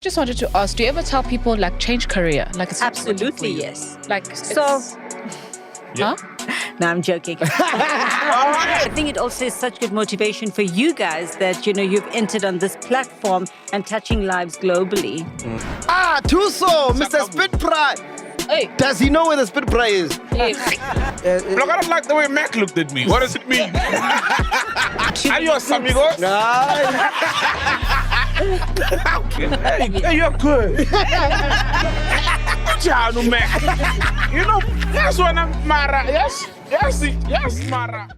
Just wanted to ask, do you ever tell people like change career? Like it's Absolutely, yes. Like So, huh? no, I'm joking. I think it also is such good motivation for you guys that, you've entered on this platform and touching lives globally. Tuso, Mr. Spitfry. Hey. Does he know where the Spitfry is? Yes. Look, I don't like the way Mac looked at me. What does it mean? Adios, amigos. Hey, you're good. Ciao, Mac. You know, that's when I'm Mara. Yes, Mara.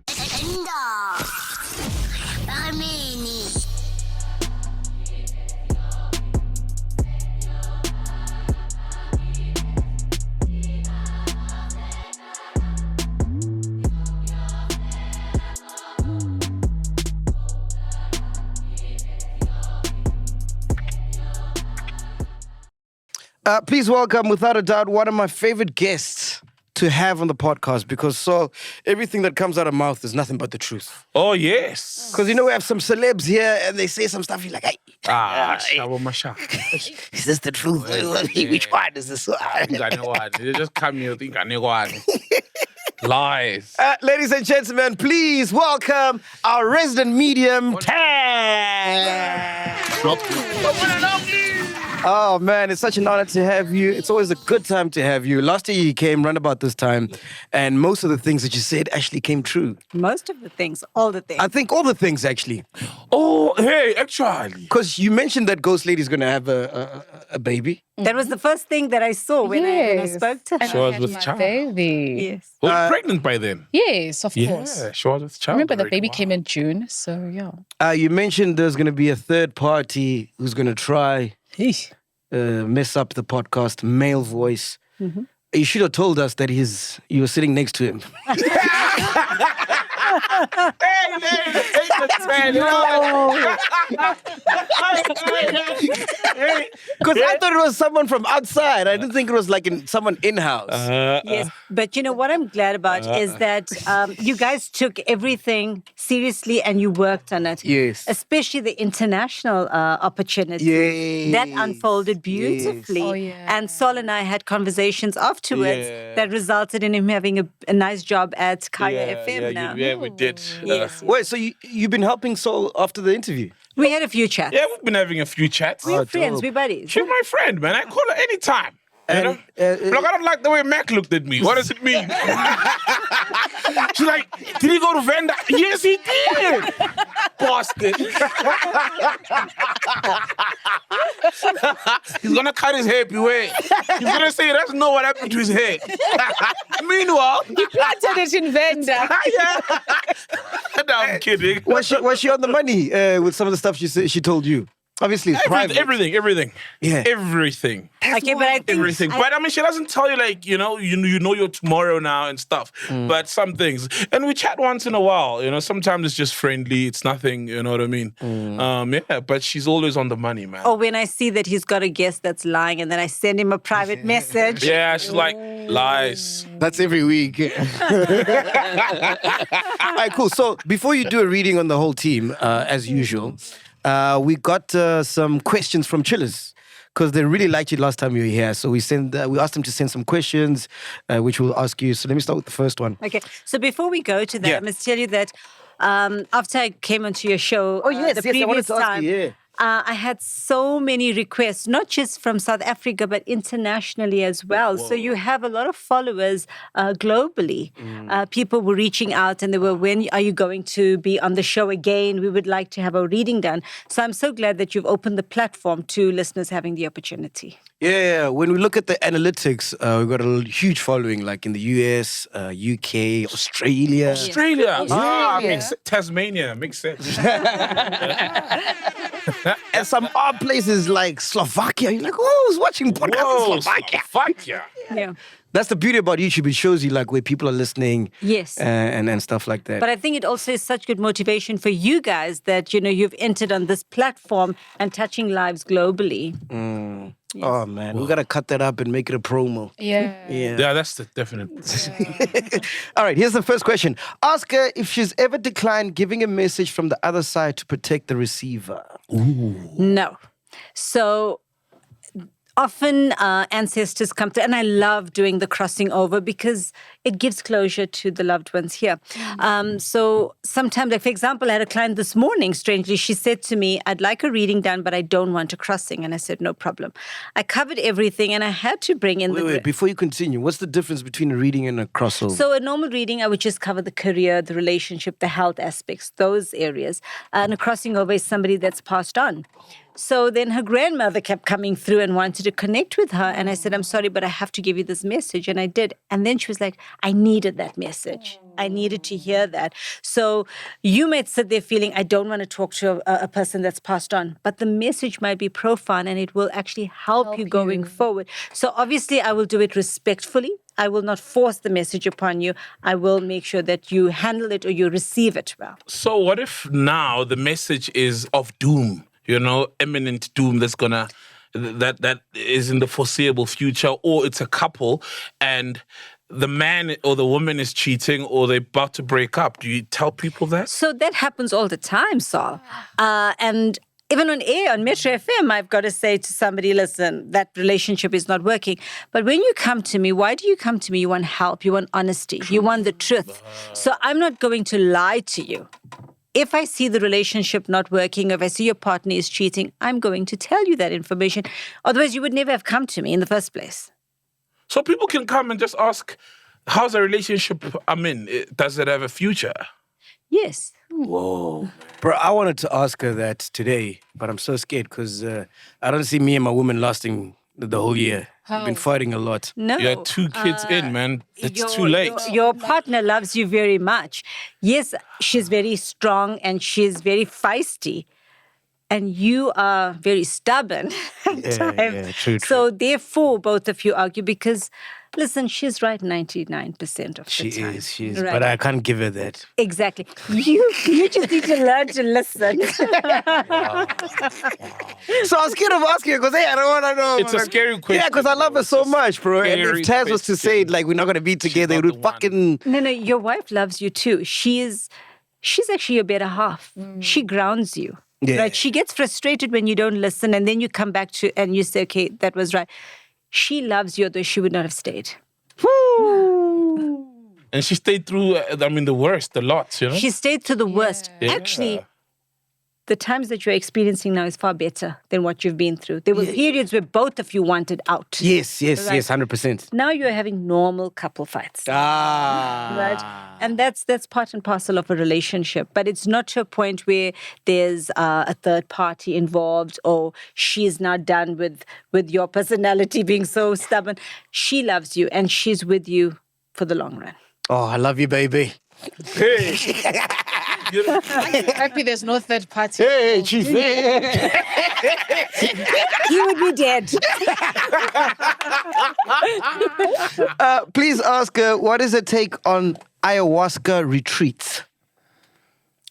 Please welcome, without a doubt, one of my favorite guests to have on the podcast because everything that comes out of mouth is nothing but the truth. Oh, yes. Because, we have some celebs here and they say some stuff, you're like, hey. Is this the truth? Which one is this? You just come here, think I know one. Lies. Ladies and gentlemen, please welcome our resident medium, Tazz. Oh, man, it's such an honor to have you. It's always a good time to have you. Last year you came round about this time, and most of the things that you said actually came true. Most of the things, all the things. I think all the things, actually. Oh, hey, actually. Because you mentioned that Ghost Lady's going to have a baby. That was the first thing that I saw when I spoke to her. She was with child. Baby. Yes. Was she pregnant by then? Yes, of course. Yeah, she was with child. Remember the already. baby Wow. came in June, so yeah. You mentioned there's going to be a third party who's going to try mess up the podcast, male voice. Mm-hmm. You should have told us that you were sitting next to him. Because I thought it was someone from outside. I didn't think it was like someone in-house. Yes, but what I'm glad about is that you guys took everything seriously and you worked on it. Yes. Especially the international opportunity. Yes. That unfolded beautifully. Yes. Oh, yeah. And Sol and I had conversations afterwards that resulted in him having a nice job at Kaya FM now. Yeah, we did. Yes. Wait, so you've been helping Sol after the interview? We had a few chats. Yeah, we've been having a few chats. We're friends, dope. we're buddies. She's my friend, man. I call her anytime. You know? Look, I don't like the way Mac looked at me. What does it mean? She's like, did he go to Venda? Yes, he did. Bastard. He's going to cut his hair, beware. He's going to say he doesn't know what happened to his hair. Meanwhile... He planted it in Venda. No, I'm kidding. Was she on the money with some of the stuff she told you? Obviously, it's private. Everything. Yeah. Everything. Okay, but I think Everything. But I mean, she doesn't tell you like, you know your tomorrow now and stuff. But some things. And we chat once in a while. Sometimes it's just friendly. It's nothing, you know what I mean? Yeah, but she's always on the money, man. or when I see that he's got a guest that's lying and then I send him a private message. Yeah, she's like, lies. That's every week. All right, cool. So before you do a reading on the whole team, as usual, we got some questions from chillers because they really liked you last time you were here. So we asked them to send some questions, which we'll ask you. So let me start with the first one. Okay, so before we go to that, Yeah. I must tell you that after I came onto your show the I wanted previous to ask time, you, yeah. I had so many requests, not just from South Africa, but internationally as well. So you have a lot of followers globally. People were reaching out and they were, when are you going to be on the show again? We would like to have a reading done. So I'm so glad that you've opened the platform to listeners having the opportunity. Yeah, when we look at the analytics, we've got a huge following, like in the US, UK, Australia. Australia. Australia. Makes Tasmania. Makes sense. And some odd places like Slovakia. You're like, who's watching podcasts in Slovakia? Slovakia. Yeah. That's the beauty about YouTube. It shows you like where people are listening. Yes. And stuff like that. But I think it also is such good motivation for you guys that, you've entered on this platform and touching lives globally. Oh, man. We got to cut that up and make it a promo. Yeah. Yeah, that's the definite. All right, here's the first question. Ask her if she's ever declined giving a message from the other side to protect the receiver. No. So often ancestors come through, and I love doing the crossing over because it gives closure to the loved ones here. So sometimes, like for example, I had a client this morning, strangely, she said to me, I'd like a reading done, but I don't want a crossing. And I said, no problem. I covered everything, and I had to bring in Wait, before you continue, what's the difference between a reading and a crossover? So a normal reading, I would just cover the career, the relationship, the health aspects, those areas. And a crossing over is somebody that's passed on. So then her grandmother kept coming through and wanted to connect with her. And I said, I'm sorry, but I have to give you this message. And I did. And then she was like, I needed that message. I needed to hear that. So you might sit there feeling, I don't want to talk to a person that's passed on. But the message might be profound and it will actually help you going forward. So obviously, I will do it respectfully. I will not force the message upon you. I will make sure that you handle it or you receive it well. So what if now the message is of doom? Imminent doom that is in the foreseeable future, or it's a couple and the man or the woman is cheating or they're about to break up. Do you tell people that? So that happens all the time, Saul. And even on air, on Metro FM, I've got to say to somebody, listen, that relationship is not working. But when you come to me, why do you come to me? You want help, you want honesty, you want the truth. So I'm not going to lie to you. If I see the relationship not working, if I see your partner is cheating, I'm going to tell you that information. Otherwise, you would never have come to me in the first place. So people can come and just ask, how's the relationship I'm in? Does it have a future? Yes. Whoa. Bro, I wanted to ask her that today, but I'm so scared because I don't see me and my woman lasting the whole year. We've been fighting a lot. No. You had 2 kids in, man. It's too late. Your partner loves you very much. Yes, she's very strong and she's very feisty. And you are very stubborn at times. Yeah, true. So therefore, both of you argue because, listen, she's right 99% of the She time. is. Right. But I can't give her that. Exactly. You just need to learn to listen. So I was scared of asking her because, hey, I don't want to know. It's a scary question. Yeah, because I love her so much, bro. And if Taz was to say, like, we're not going to be together, it would fucking... No, your wife loves you too. She's actually your better half. She grounds you. Yeah. Right? She gets frustrated when you don't listen, and then you come back to and you say, okay, that was right. She loves you, though she would not have stayed. And she stayed through, the worst, the lots, She stayed through the worst. Yeah. Actually, the times that you're experiencing now is far better than what you've been through. There were periods where both of you wanted out. Yes, Right. 100%. Now you're having normal couple fights. Right? And that's part and parcel of a relationship. But it's not to a point where there's a third party involved or she's not done with your personality being so stubborn. She loves you and she's with you for the long run. Oh, I love you, baby. Hey. Happy there's no third party. Hey, chief. He would be dead. Please ask her, what is her take on ayahuasca retreats?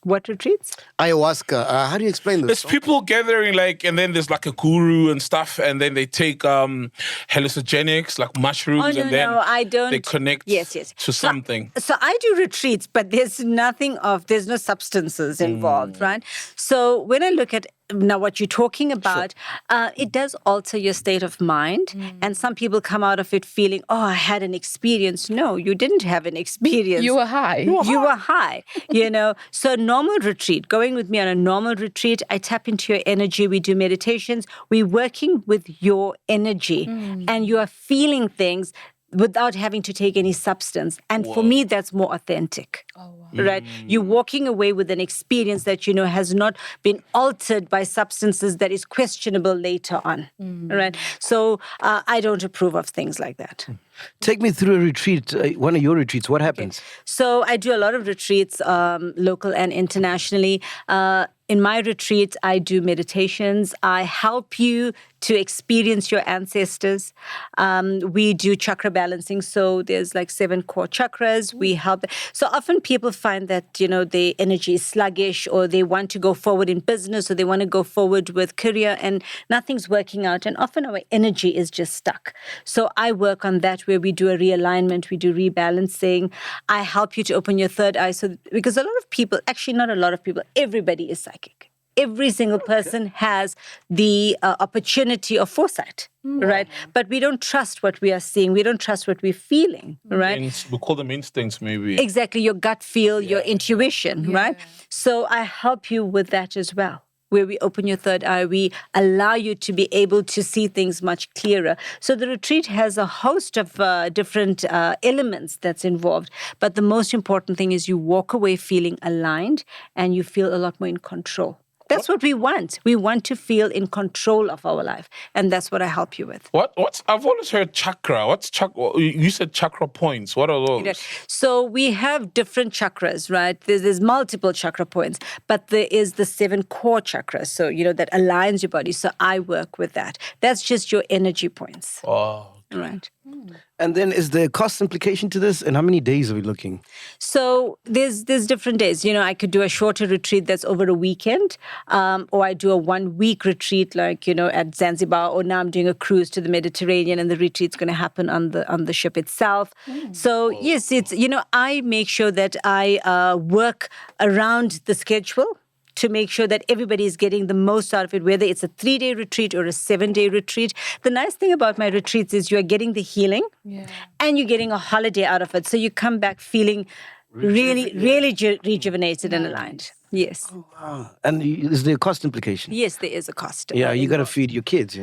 What retreats? Ayahuasca. How do you explain this? There's people gathering, and then there's a guru and stuff, and then they take hallucinogenics, like mushrooms, and then I don't. they connect to something. So I do retreats, but there's no substances involved, right? So when I look at now what you're talking about, it does alter your state of mind. And some people come out of it feeling, oh, I had an experience. No, you didn't have an experience. You were high. You were high, So a normal retreat, going with me on a normal retreat, I tap into your energy. We do meditations. We're working with your energy. And you are feeling things without having to take any substance. And for me, that's more authentic. Oh, wow. Right? You're walking away with an experience that, has not been altered by substances that is questionable later on. Right? So I don't approve of things like that. Take me through a retreat, one of your retreats. What happens? So I do a lot of retreats, local and internationally. In my retreats, I do meditations. I help you to experience your ancestors. We do chakra balancing. So there's 7 core chakras. We help. So often people find that, their energy is sluggish or they want to go forward in business or they want to go forward with career and nothing's working out. And often our energy is just stuck. So I work on that where we do a realignment, we do rebalancing. I help you to open your third eye. So because a lot of people, actually not a lot of people, everybody is psychic. every single person has the opportunity of foresight, right? But we don't trust what we are seeing. We don't trust what we're feeling, right? We call them instincts, maybe. Exactly, your gut feel, your intuition, right? So I help you with that as well, where we open your third eye, we allow you to be able to see things much clearer. So the retreat has a host of different elements that's involved, but the most important thing is you walk away feeling aligned and you feel a lot more in control. That's what we want. We want to feel in control of our life, and that's what I help you with. What's I've always heard chakra. What's chakra? You said chakra points. What are those? So we have different chakras, right? There's multiple chakra points, but there is the 7 core chakras. So, that aligns your body. So I work with that. That's just your energy points. Oh. Right. And then is there a cost implication to this? And how many days are we looking? So there's different days. I could do a shorter retreat that's over a weekend, or I do a 1-week retreat like, at Zanzibar, or now I'm doing a cruise to the Mediterranean and the retreat's going to happen on the ship itself. So yes, it's, I make sure that I work around the schedule to make sure that everybody is getting the most out of it, whether it's a 3-day retreat or a 7-day retreat. The nice thing about my retreats is you are getting the healing and you're getting a holiday out of it. So you come back feeling really rejuvenated and aligned. Yes. Oh, wow. And is there a cost implication? Yes, there is a cost. Yeah, you got to feed your kids,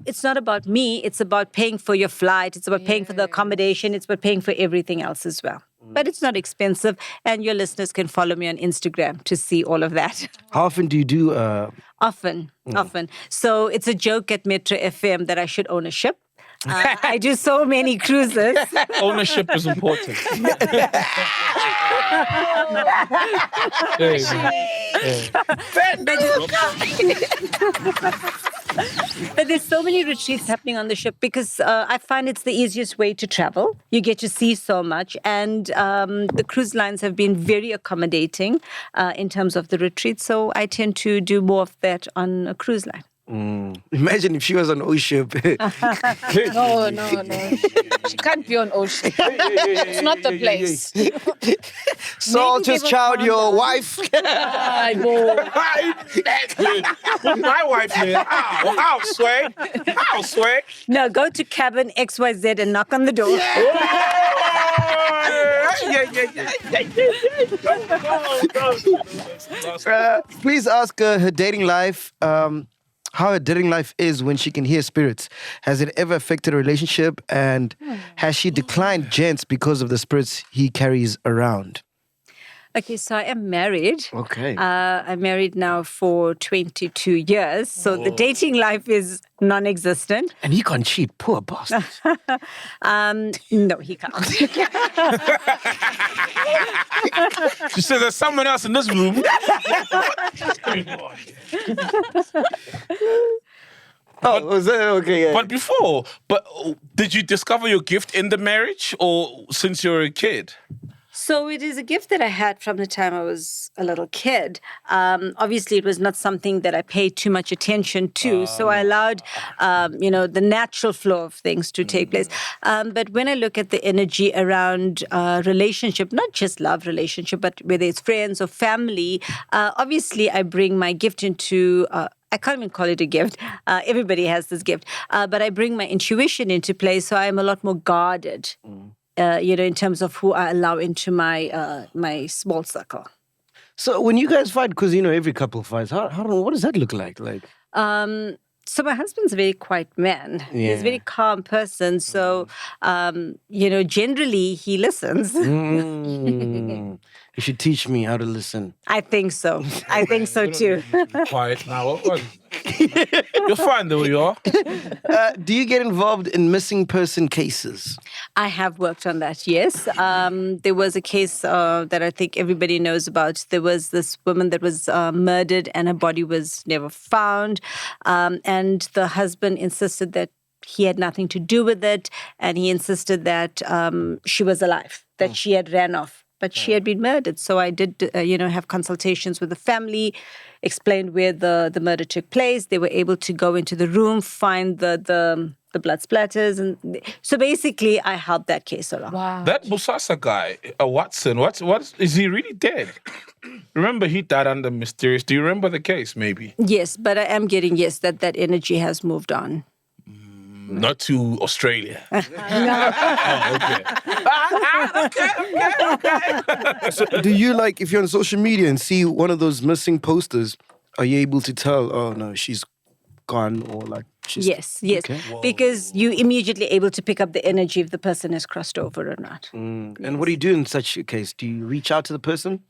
It's not about me. It's about paying for your flight. It's about paying for the accommodation. It's about paying for everything else as well. But it's not expensive. And your listeners can follow me on Instagram to see all of that. How often do you do? Often. So it's a joke at Metro FM that I should own a ship. I do so many cruises. Ownership is important. But there's so many retreats happening on the ship because I find it's the easiest way to travel. You get to see so much. And the cruise lines have been very accommodating in terms of the retreat. So I tend to do more of that on a cruise line. Imagine if she was on ocean. No. She can't be on ocean. It's not the place. Saul just chowed your wife. I know. With my wife here. How, Sway? No, go to cabin XYZ and knock on the door. Please ask her dating life. How her dating life is when she can hear spirits. Has it ever affected a relationship? And has she declined gents because of the spirits he carries around? Okay, so I am married. Okay. I'm married now for 22 years. So the dating life is non-existent. And he can't cheat. Poor bastard. No, he can't. She says there's someone else in this room. Was that okay? Yeah. But did you discover your gift in the marriage or since you were a kid? So it is a gift that I had from the time I was a little kid. Obviously, it was not something that I paid too much attention to. So I allowed, the natural flow of things to take place. But when I look at the energy around relationship, not just love relationship, but whether it's friends or family, obviously I bring my gift into... I can't even call it a gift. Everybody has this gift. But I bring my intuition into play, so I'm a lot more guarded. In terms of who I allow into my small circle. So when you guys fight, because every couple fights, what does that look like? So my husband's a very quiet man. Yeah. He's a very calm person. So generally he listens. You should teach me how to listen. I think so. I think so too. Quiet now. You're fine the way you are. Do you get involved in missing person cases? I have worked on that, yes. There was a case that I think everybody knows about. There was this woman that was murdered and her body was never found. And the husband insisted that he had nothing to do with it. And he insisted that she was alive, that she had ran off. But she had been murdered. So I did, have consultations with the family, explained where the murder took place. They were able to go into the room, find the the blood splatters. And so basically, I helped that case along. Wow. That Busasa guy, Watson, what is he really dead? Remember, he died under mysterious. Do you remember the case, maybe? Yes, but I am getting, that energy has moved on. Not to Australia. So do you, like, if you're on social media and see one of those missing posters, are you able to tell, oh no, she's gone, or like she's... Yes, Okay. because you immediately able to pick up the energy if the person has crossed over or not. And what do you do in such a case? Do you reach out to the person?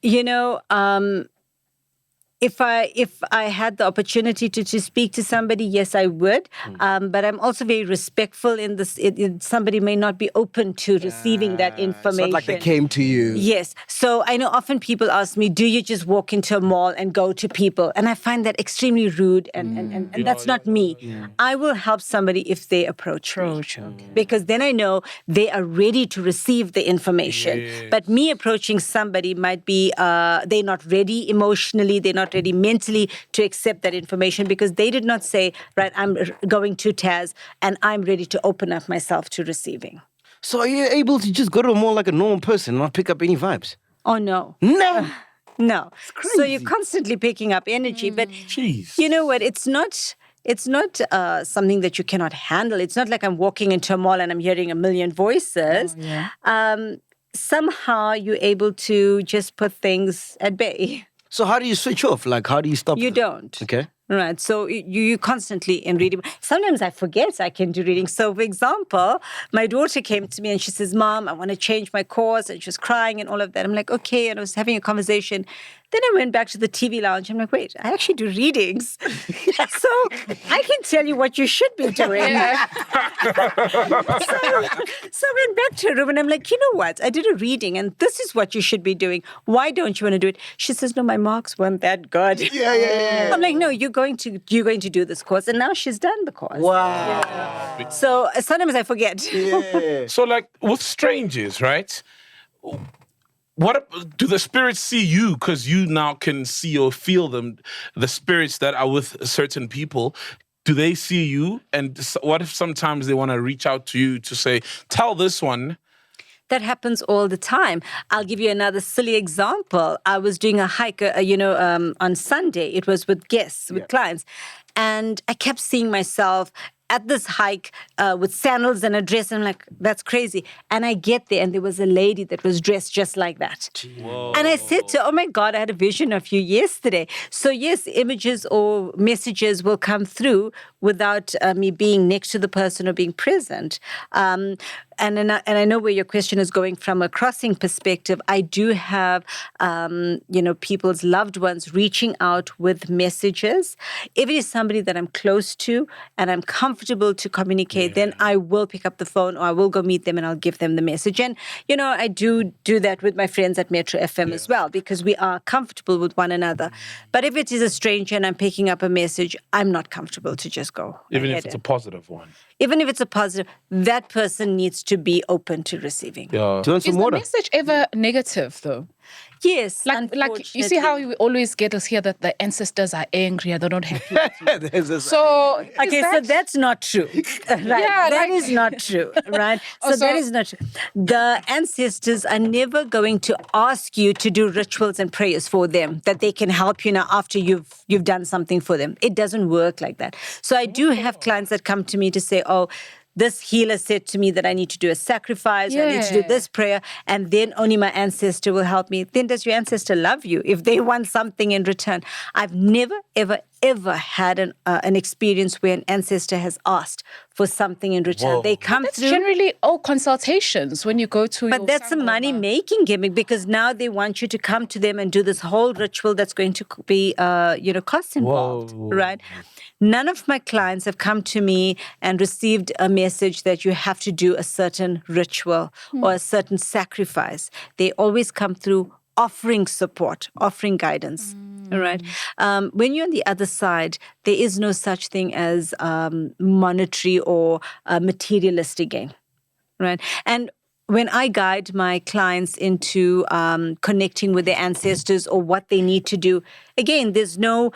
If I had the opportunity to speak to somebody, yes, I would. But I'm also very respectful in this. Somebody may not be open to receiving that information. It's not like they came to you. Yes. So I know often people ask me, do you just walk into a mall and go to people? And I find that extremely rude, and that's not me. I will help somebody if they approach me. Because then I know they are ready to receive the information. Yes. But me approaching somebody might be, they're not ready emotionally, they're not ready mentally to accept that information, because they did not say, right, I'm going to Taz and I'm ready to open up myself to receiving. So are you able to just go to a mall like a normal person and not pick up any vibes? Oh, no. No. No. So you're constantly picking up energy. But Jeez. you know what? It's not something that you cannot handle. It's not like I'm walking into a mall and I'm hearing a million voices. Somehow you're able to just put things at bay. So how do you switch off? Like, how do you stop? You don't. Okay. Right. So you constantly in reading. Sometimes I forget I can do reading. So, for example, my daughter came to me and she says, Mom, I want to change my course. And she was crying and all of that. I'm like, okay. And I was having a conversation. Then I went back to the TV lounge. I'm like, wait, I actually do readings. So I can tell you what you should be doing. So I went back to her room and I'm like, you know what? I did a reading and this is what you should be doing. Why don't you want to do it? She says, no, my marks weren't that good. Yeah. I'm like, no, you're going to do this course. And now she's done the course. Wow. Yeah. So sometimes I forget. Yeah. So, like, with strangers, right? What do the spirits see you? Because you now can see or feel them, the spirits that are with certain people. Do they see you? And what if sometimes they want to reach out to you to say, tell this one? That happens all the time. I'll give you another silly example. I was doing a hike, on Sunday. It was with guests, with clients. And I kept seeing myself at this hike with sandals and a dress. And I'm like, that's crazy. And I get there and there was a lady that was dressed just like that. Whoa. And I said to her, oh my God, I had a vision of you yesterday. So yes, images or messages will come through without me being next to the person or being present. And I know where your question is going from a crossing perspective. I do have, people's loved ones reaching out with messages. If it is somebody that I'm close to and I'm comfortable to communicate, then I will pick up the phone or I will go meet them and I'll give them the message. And, I do that with my friends at Metro FM as well, because we are comfortable with one another. But if it is a stranger and I'm picking up a message, I'm not comfortable to just go. Even if it's a positive one. Even if it's a positive, that person needs to be open to receiving. Yeah. Do you want Is some the water? message ever negative, though? Yes, Like you see how we always get us here that the ancestors are angry and they're not happy with you. So so that's not true. Right? Yeah, that is not true, right? So that is not true. The ancestors are never going to ask you to do rituals and prayers for them that they can help you now after you've done something for them. It doesn't work like that. So I do have clients that come to me to say, oh, this healer said to me that I need to do a sacrifice, I need to do this prayer, and then only my ancestor will help me. Then does your ancestor love you if they want something in return? I've never, ever, ever had an experience where an ancestor has asked for something in return. Whoa. They come that's through. generally all consultations when you go to But your that's a Sangoma. money-making gimmick, because now they want you to come to them and do this whole ritual that's going to be, cost involved, right? None of my clients have come to me and received a message that you have to do a certain ritual or a certain sacrifice. They always come through offering support, offering guidance. All right. When you're on the other side, there is no such thing as monetary or materialistic gain. Right. And when I guide my clients into connecting with their ancestors or what they need to do, again, there's no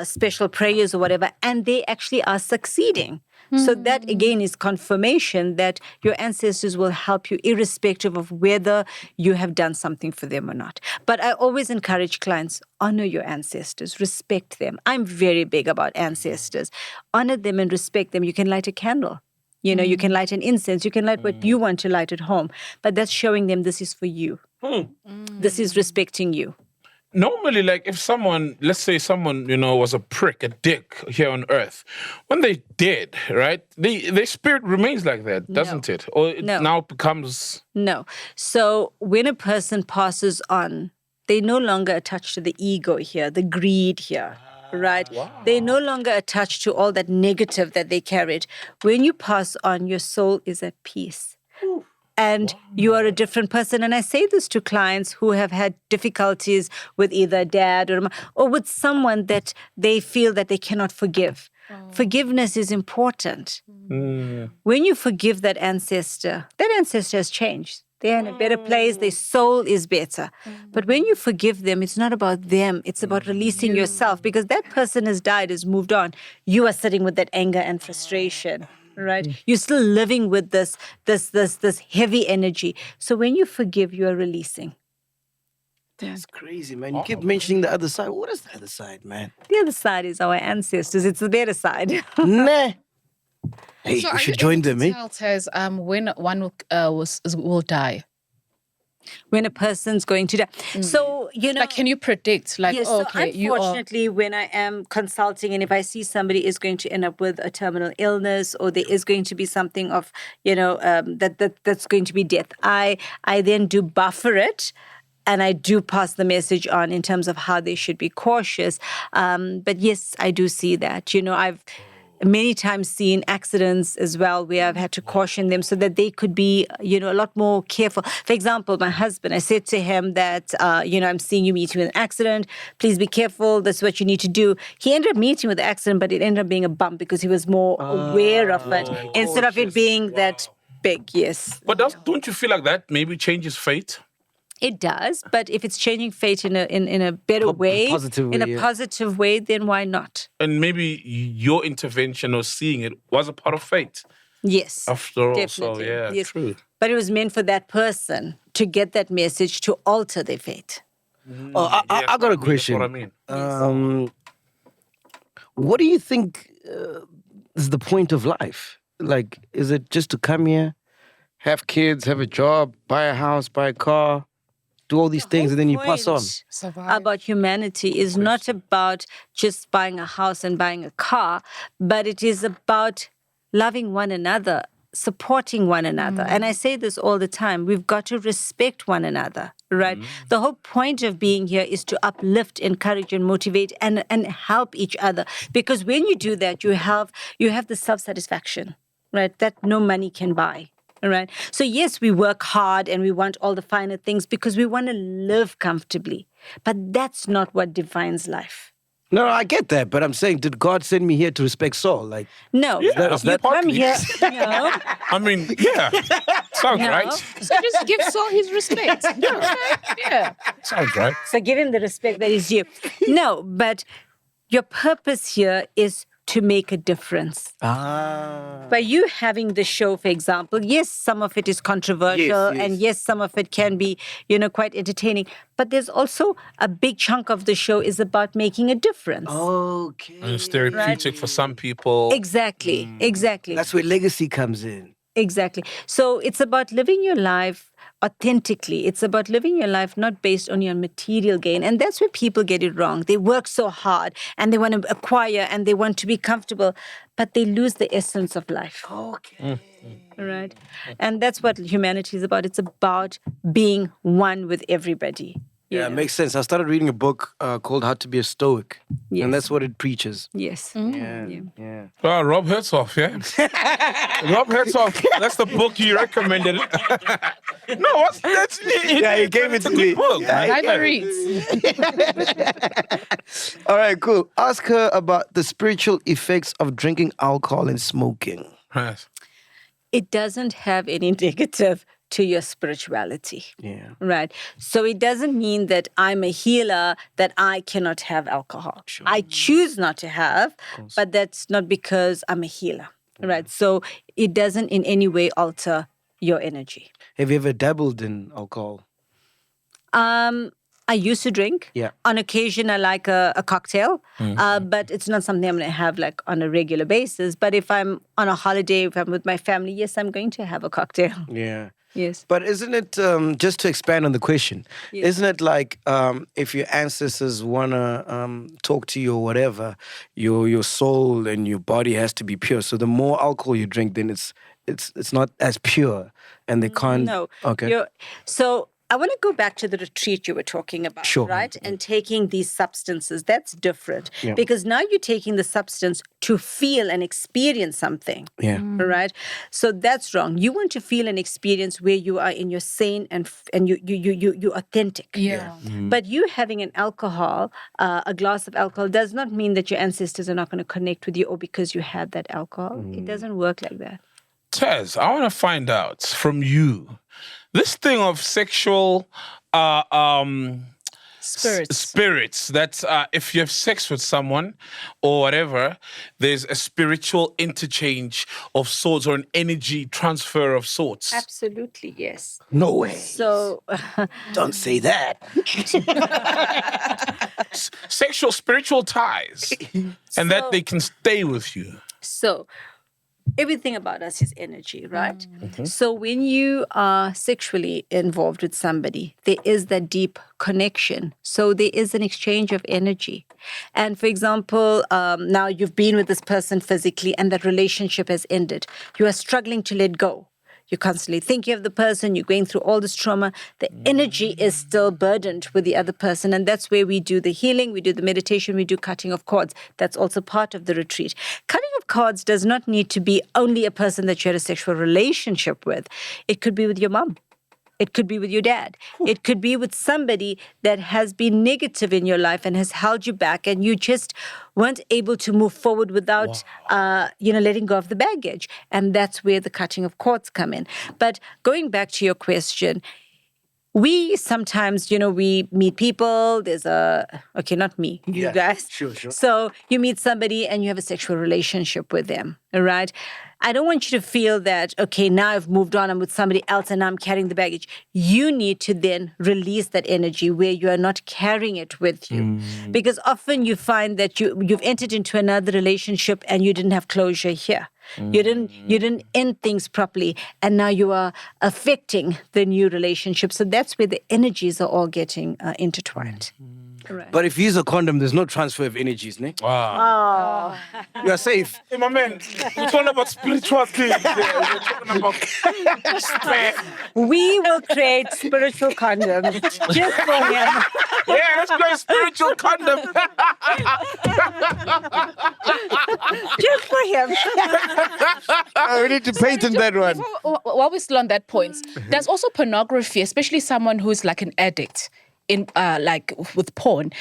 special prayers or whatever, and they actually are succeeding. So that, again, is confirmation that your ancestors will help you irrespective of whether you have done something for them or not. But I always encourage clients, honor your ancestors, respect them. I'm very big about ancestors. Honor them and respect them. You can light a candle. You can light an incense. You can light what you want to light at home. But that's showing them this is for you. This is respecting you. Normally, like if someone, let's say someone, was a prick, a dick here on earth, when they dead, right, their spirit remains like that, doesn't it? Or it now becomes... No. So when a person passes on, they no longer attached to the ego here, the greed here. Right? Wow. They're no longer attached to all that negative that they carried. When you pass on, your soul is at peace. And you are a different person. And I say this to clients who have had difficulties with either dad or with someone that they feel that they cannot forgive. Forgiveness is important. When you forgive that ancestor has changed. They're in a better place. Their soul is better. But when you forgive them, it's not about them. It's about releasing yourself because that person has died, has moved on. You are sitting with that anger and frustration, right? You're still living with this heavy energy. So when you forgive, you are releasing. That's crazy, man. You keep mentioning the other side. What is the other side, man? The other side is our ancestors. It's the better side. Nah. Hey, So we are should you join able to them, eh? tell, Taz, when one will die? When a person's going to die. So, Like, can you predict? Like, yes, okay, so unfortunately, when I am consulting and if I see somebody is going to end up with a terminal illness or there is going to be something of, that's going to be death, I then do buffer it. And I do pass the message on in terms of how they should be cautious. But yes, I do see that. I've many times seen accidents as well where I've had to caution them so that they could be, a lot more careful. For example, my husband, I said to him that, I'm seeing you meeting with an accident. Please be careful. That's what you need to do. He ended up meeting with the accident, but it ended up being a bump because he was more aware of it instead of it being that big. Yes. But don't you feel like that maybe changes fate? It does, but if it's changing fate in a better way, positive way, in a positive way, then why not? And maybe your intervention or seeing it was a part of fate. Yes, After all, definitely. so yeah, Yes. true. But it was meant for that person to get that message to alter their fate. I got a question. That's what I mean. What do you think is the point of life? Like, is it just to come here, have kids, have a job, buy a house, buy a car, do all these things, and then you pass on? About humanity is not about just buying a house and buying a car, but it is about loving one another, supporting one another. And I say this all the time. We've got to respect one another, right? The whole point of being here is to uplift, encourage, and motivate and help each other. Because when you do that, you have the self-satisfaction, right, that no money can buy. Right. So yes, we work hard and we want all the finer things because we want to live comfortably. But that's not what defines life. No, I get that, but I'm saying, did God send me here to respect Saul? Like, no, is that you come partly? here. I mean, yeah, sounds right. So just give Saul his respect. Yeah. Sounds right. So give him the respect that is due. No, but your purpose here is to make a difference. By you having the show, for example, yes, some of it is controversial, Yes. and yes, some of it can be, quite entertaining. But there's also a big chunk of the show is about making a difference. Okay. And it's therapeutic for some people. Exactly. That's where legacy comes in. Exactly. So it's about living your life authentically. It's about living your life not based on your material gain. And that's where people get it wrong. They work so hard and they want to acquire and they want to be comfortable, but they lose the essence of life. Okay. Right? And that's what humanity is about. It's about being one with everybody. Yeah, it makes sense. I started reading a book called How to Be a Stoic. Yes. And that's what it preaches. Yes. Yeah. Rob Hertzhoff, yeah? Rob Hertzhoff, that's the book you recommended. No, that's Yeah, he gave it to me. Book. Never reads. All right, cool. Ask her about the spiritual effects of drinking alcohol and smoking. Yes. It doesn't have any negative to your spirituality. Yeah. Right. So it doesn't mean that I'm a healer that I cannot have alcohol. Sure. I choose not to have, but that's not because I'm a healer. Right. So it doesn't in any way alter your energy. Have you ever dabbled in alcohol? I used to drink. Yeah. On occasion, I like a cocktail, but it's not something I'm going to have like on a regular basis. But if I'm on a holiday, if I'm with my family, yes, I'm going to have a cocktail. Yeah. Yes. But isn't it, just to expand on the question, isn't it like if your ancestors want to talk to you or whatever, your soul and your body has to be pure. So the more alcohol you drink, then it's not as pure and they can't. No. Okay. So I want to go back to the retreat you were talking about, Sure. right? And taking these substances, that's different. Yeah. Because now you're taking the substance to feel and experience something. Yeah. Right? So that's wrong. You want to feel and experience where you are in your sane and you're authentic. Yeah. But you having an alcohol, a glass of alcohol, does not mean that your ancestors are not going to connect with you or because you had that alcohol. It doesn't work like that. Taz, I want to find out from you this thing of sexual spirits that if you have sex with someone or whatever, there's a spiritual interchange of sorts or an energy transfer of sorts. Absolutely, yes. No way. So, Don't say that. Sexual, spiritual ties, and that they can stay with you. So, everything about us is energy, right? So when you are sexually involved with somebody, there is that deep connection. So there is an exchange of energy. And for example, now you've been with this person physically and that relationship has ended. You are struggling to let go. You're constantly thinking of the person, you're going through all this trauma. The energy is still burdened with the other person. And that's where we do the healing, we do the meditation, we do cutting of cords. That's also part of the retreat. Cutting of cords does not need to be only a person that you had a sexual relationship with. It could be with your mom. It could be with your dad. It could be with somebody that has been negative in your life and has held you back, and you just weren't able to move forward without, letting go of the baggage. And that's where the cutting of cords come in. But going back to your question, we sometimes, we meet people. Not me, you guys. Sure. So you meet somebody and you have a sexual relationship with them, all right? I don't want you to feel that, okay, now I've moved on, I'm with somebody else and now I'm carrying the baggage. You need to then release that energy where you are not carrying it with you. Because often you find that you've entered into another relationship and you didn't have closure here. You didn't end things properly, and now you are affecting the new relationship. So that's where the energies are all getting intertwined. Right. But if you use a condom, there's no transfer of energies, ne? Wow. You are safe. Hey, my man, we're talking about spiritual things. We're talking about We will create spiritual condoms just for him. Yeah, let's create spiritual condom. Just for him. We need to patent that one. While we're still on that point, there's also pornography, especially someone who's like an addict in with porn.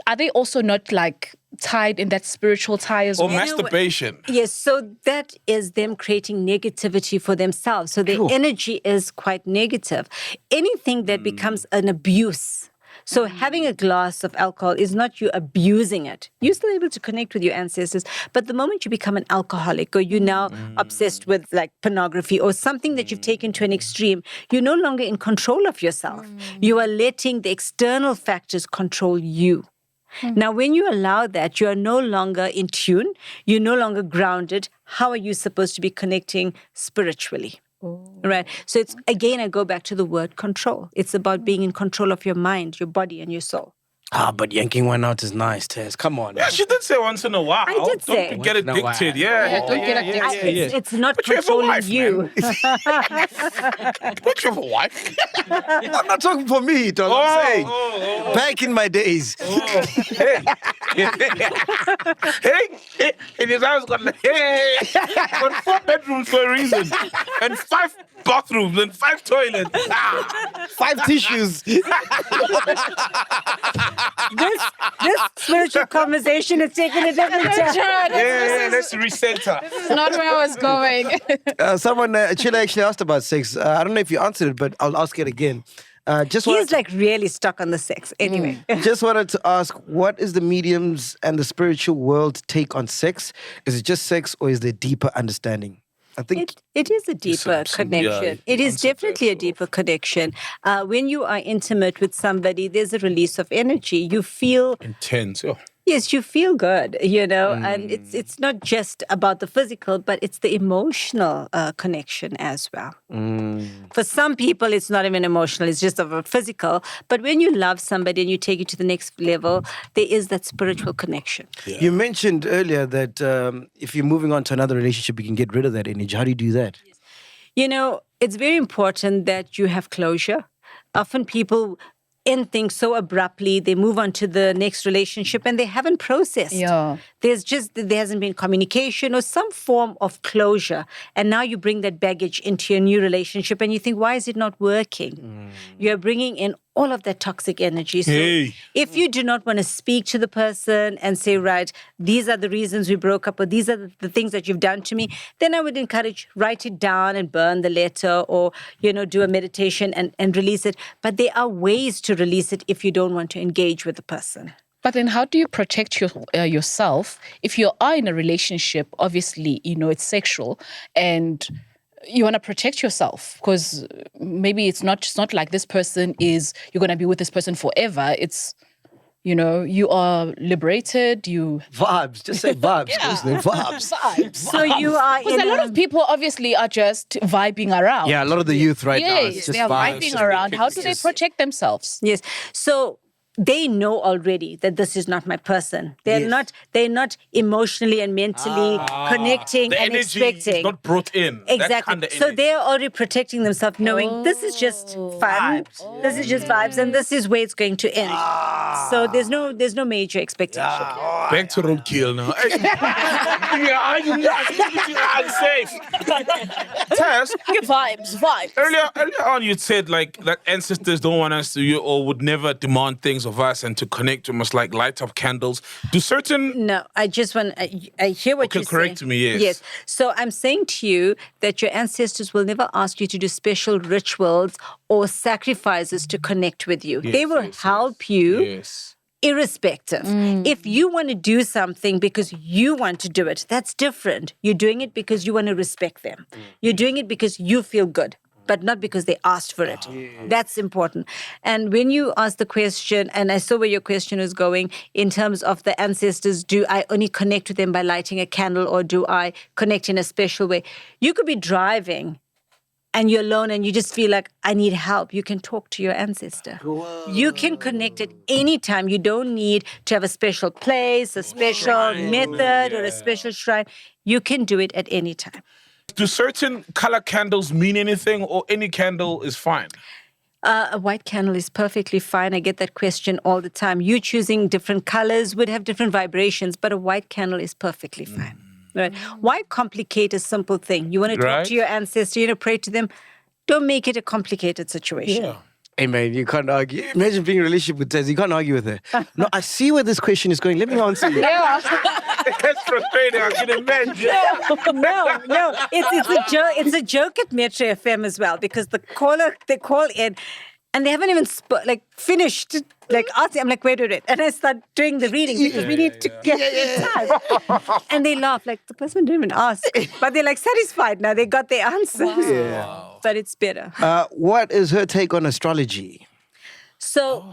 Are they also not like tied in that spiritual tie as Or well? masturbation. Yes, so that is them creating negativity for themselves. So their energy is quite negative. Anything that becomes an abuse. So having a glass of alcohol is not you abusing it. You're still able to connect with your ancestors. But the moment you become an alcoholic or you're now obsessed with like pornography or something that you've taken to an extreme, you're no longer in control of yourself. You are letting the external factors control you. Now, when you allow that, you are no longer in tune. You're no longer grounded. How are you supposed to be connecting spiritually? Right. So it's, again, I go back to the word control. It's about being in control of your mind, your body, and your soul. But yanking one out is nice, Taz. Come on. Yeah, she did say once in a while. I did say. Don't get Once in a while. addicted. Yeah, Don't get addicted. It's not But you have a controlling wife, you. But you have a wife. I'm not talking for me, dog. I'm saying. Back in my days. Hey, his house got like, got 4 bedrooms for a reason, and 5 bathrooms and 5 toilets. 5 tissues. This spiritual conversation is taking a different turn. Yeah, let's recenter. Not where I was going. Someone, Chile actually asked about sex. I don't know if you answered it, but I'll ask it again. He's like really stuck on the sex. Anyway. Just wanted to ask, what is the mediums and the spiritual world take on sex? Is it just sex or is there deeper understanding? I think It is a deeper connection. It is definitely a deeper connection. When you are intimate with somebody, there's a release of energy. You feel Intense. Oh. Yes, you feel good, and it's not just about the physical, but it's the emotional connection as well. For some people, it's not even emotional, it's just of a physical. But when you love somebody and you take it to the next level, there is that spiritual connection. Yeah. You mentioned earlier that if you're moving on to another relationship, you can get rid of that energy. How do you do that? It's very important that you have closure. Often people end things so abruptly, they move on to the next relationship and they haven't processed. Yeah. There hasn't been communication or some form of closure. And now you bring that baggage into your new relationship and you think, why is it not working? You're bringing in all of that toxic energy. So if you do not want to speak to the person and say, right, these are the reasons we broke up or these are the things that you've done to me, then I would encourage, write it down and burn the letter or, do a meditation and release it. But there are ways to release it if you don't want to engage with the person. But then how do you protect yourself if you are in a relationship? Obviously, it's sexual and you want to protect yourself because maybe it's not like this person you're going to be with this person forever. It's, you are liberated, Vibes. Just say vibes. Yeah. Vibes. So you are because a lot of people obviously are just vibing around. Yeah, a lot of the youth right now. It's Yes, just they are vibes. vibing around. How do they protect themselves? Yes. So they know already that this is not my person. They're not emotionally and mentally connecting The and energy expecting. is not brought in. That Exactly. kind of So energy. they're already protecting themselves, knowing this is just fun, this is just vibes, and this is where it's going to end. So there's no major expectation. Back to roadkill now. Are you not unsafe? Tazz, Vibes. earlier on you said like that ancestors don't want us to or would never demand things of us and to connect to us like light up candles. Do certain No, I just want, I hear what you're saying. correct me, yes. Yes. So I'm saying to you that your ancestors will never ask you to do special rituals or sacrifices to connect with you. They will help you. Yes. Irrespective. If you want to do something because you want to do it, that's different. You're doing it because you want to respect them. You're doing it because you feel good, but not because they asked for it. That's important. And when you ask the question, and I saw where your question is going, in terms of the ancestors, do I only connect with them by lighting a candle or do I connect in a special way? You could be driving and you're alone and you just feel like, I need help. You can talk to your ancestor. Whoa. You can connect at any time. You don't need to have a special place, a special method, or a special shrine. You can do it at any time. Do certain color candles mean anything or any candle is fine? A white candle is perfectly fine. I get that question all the time. You choosing different colors would have different vibrations, but a white candle is perfectly fine. Right? Why complicate a simple thing? You want to talk to your ancestor, pray to them. Don't make it a complicated situation. Yeah. Hey man, you can't argue. Imagine being in a relationship with Tazz. You can't argue with her. No, I see where this question is going. Let me answer you. Yeah. That's frustrating. I can imagine. No. It's a joke. It's a joke at Metro FM as well because they call in and they haven't even finished asking. I'm like, wait. And I start doing the reading because we need to get the time. And they laugh like the person didn't even ask. But they're satisfied now. They got their answer. Wow. But it's better. What is her take on astrology? So,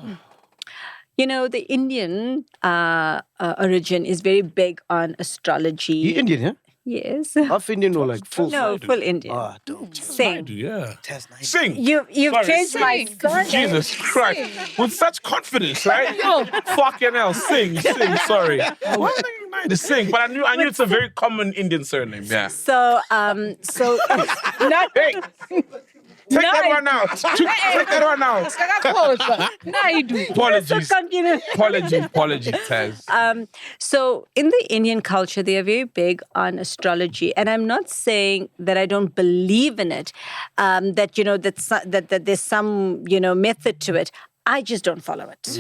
the Indian origin is very big on astrology. You Indian, yeah? Yes. Half Indian or full? No, full Indian. Ah, don't. Sing. Yeah. Tazz, nice. Sing. You've Sorry, changed sing. my surname. Jesus Christ. With such confidence, right? Fucking hell. Sing. Sorry. Why are they nice to sing? But I knew it's a very common Indian surname. Yeah. So, not. Hey. Take that one out. Take that one out. Apologies, Taz. So in the Indian culture, they are very big on astrology, and I'm not saying that I don't believe in it. That there's some method to it. I just don't follow it.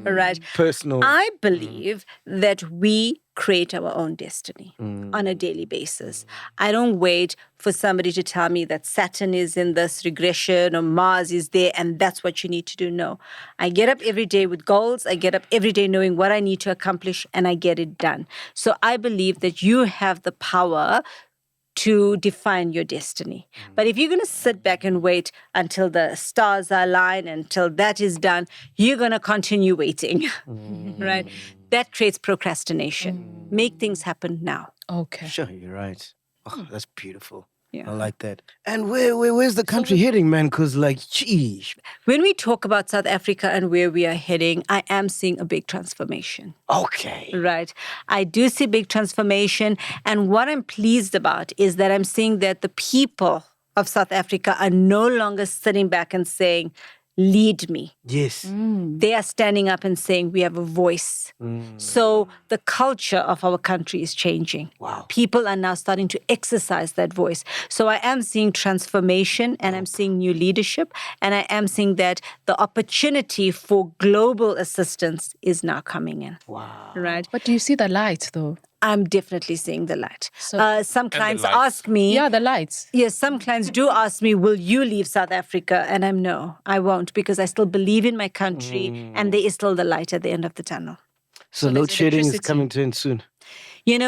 Right? Personal. I believe that we create our own destiny on a daily basis. I don't wait for somebody to tell me that Saturn is in this regression or Mars is there and that's what you need to do. No. I get up every day with goals. I get up every day knowing what I need to accomplish and I get it done. So I believe that you have the power to define your destiny. But if you're going to sit back and wait until the stars are aligned, until that is done, you're going to continue waiting, right? That creates procrastination. Make things happen now. Okay. Sure, you're right. Oh, that's beautiful. Yeah. I like that. And where's the country heading, man? Because, geez. When we talk about South Africa and where we are heading, I am seeing a big transformation. Okay. Right. I do see big transformation. And what I'm pleased about is that I'm seeing that the people of South Africa are no longer sitting back and saying, lead me. Yes. They are standing up and saying, we have a voice. So the culture of our country is changing. Wow. People are now starting to exercise that voice. So I am seeing transformation and I'm seeing new leadership. And I am seeing that the opportunity for global assistance is now coming in. Wow. Right? But do you see the light, though? I'm definitely seeing the light. So- some clients lights. ask me, Yeah, the lights. yes, some clients do ask me, will you leave South Africa? And I'm no, I won't, because I still believe in my country and there is still the light at the end of the tunnel. So there's load shedding is electricity. coming to end soon. There's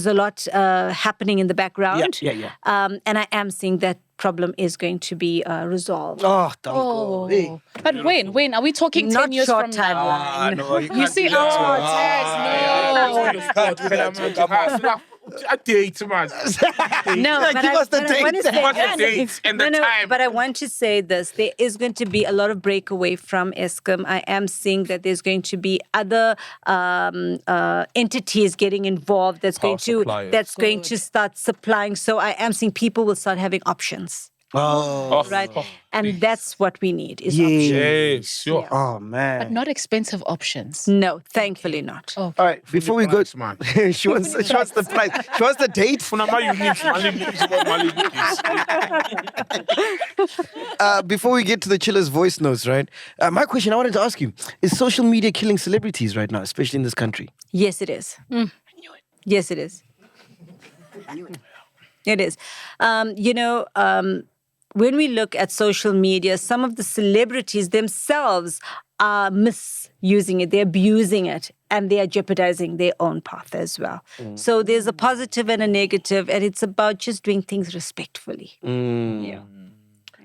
a lot happening in the background. Yeah. And I am seeing that problem is going to be resolved. Oh, don't go. Hey. But when? Are we talking 10 Not years short from now? timeline. No, You see, Taz, A date, man. No, Yeah, but give us the but I wanna dates. say- Give us the dates and the time. But I want to say this. There is going to be a lot of breakaway from Eskom. I am seeing that there's going to be other entities getting involved that's Power going suppliers. to start supplying. So I am seeing people will start having options. Oh, Right? And that's what we need is Yeah. options. Yes, sure. oh man. but not expensive options. No, thankfully not. Oh, All right, before we go, Price, man. she wants the price. She wants the date. Before we get to the chillers' voice notes, right? My question I wanted to ask you is: social media killing celebrities right now, especially in this country? Yes, it is. Yes, it is. It is. When we look at social media, some of the celebrities themselves are misusing it, they're abusing it, and they are jeopardizing their own path as well. So there's a positive and a negative, and it's about just doing things respectfully. Yeah.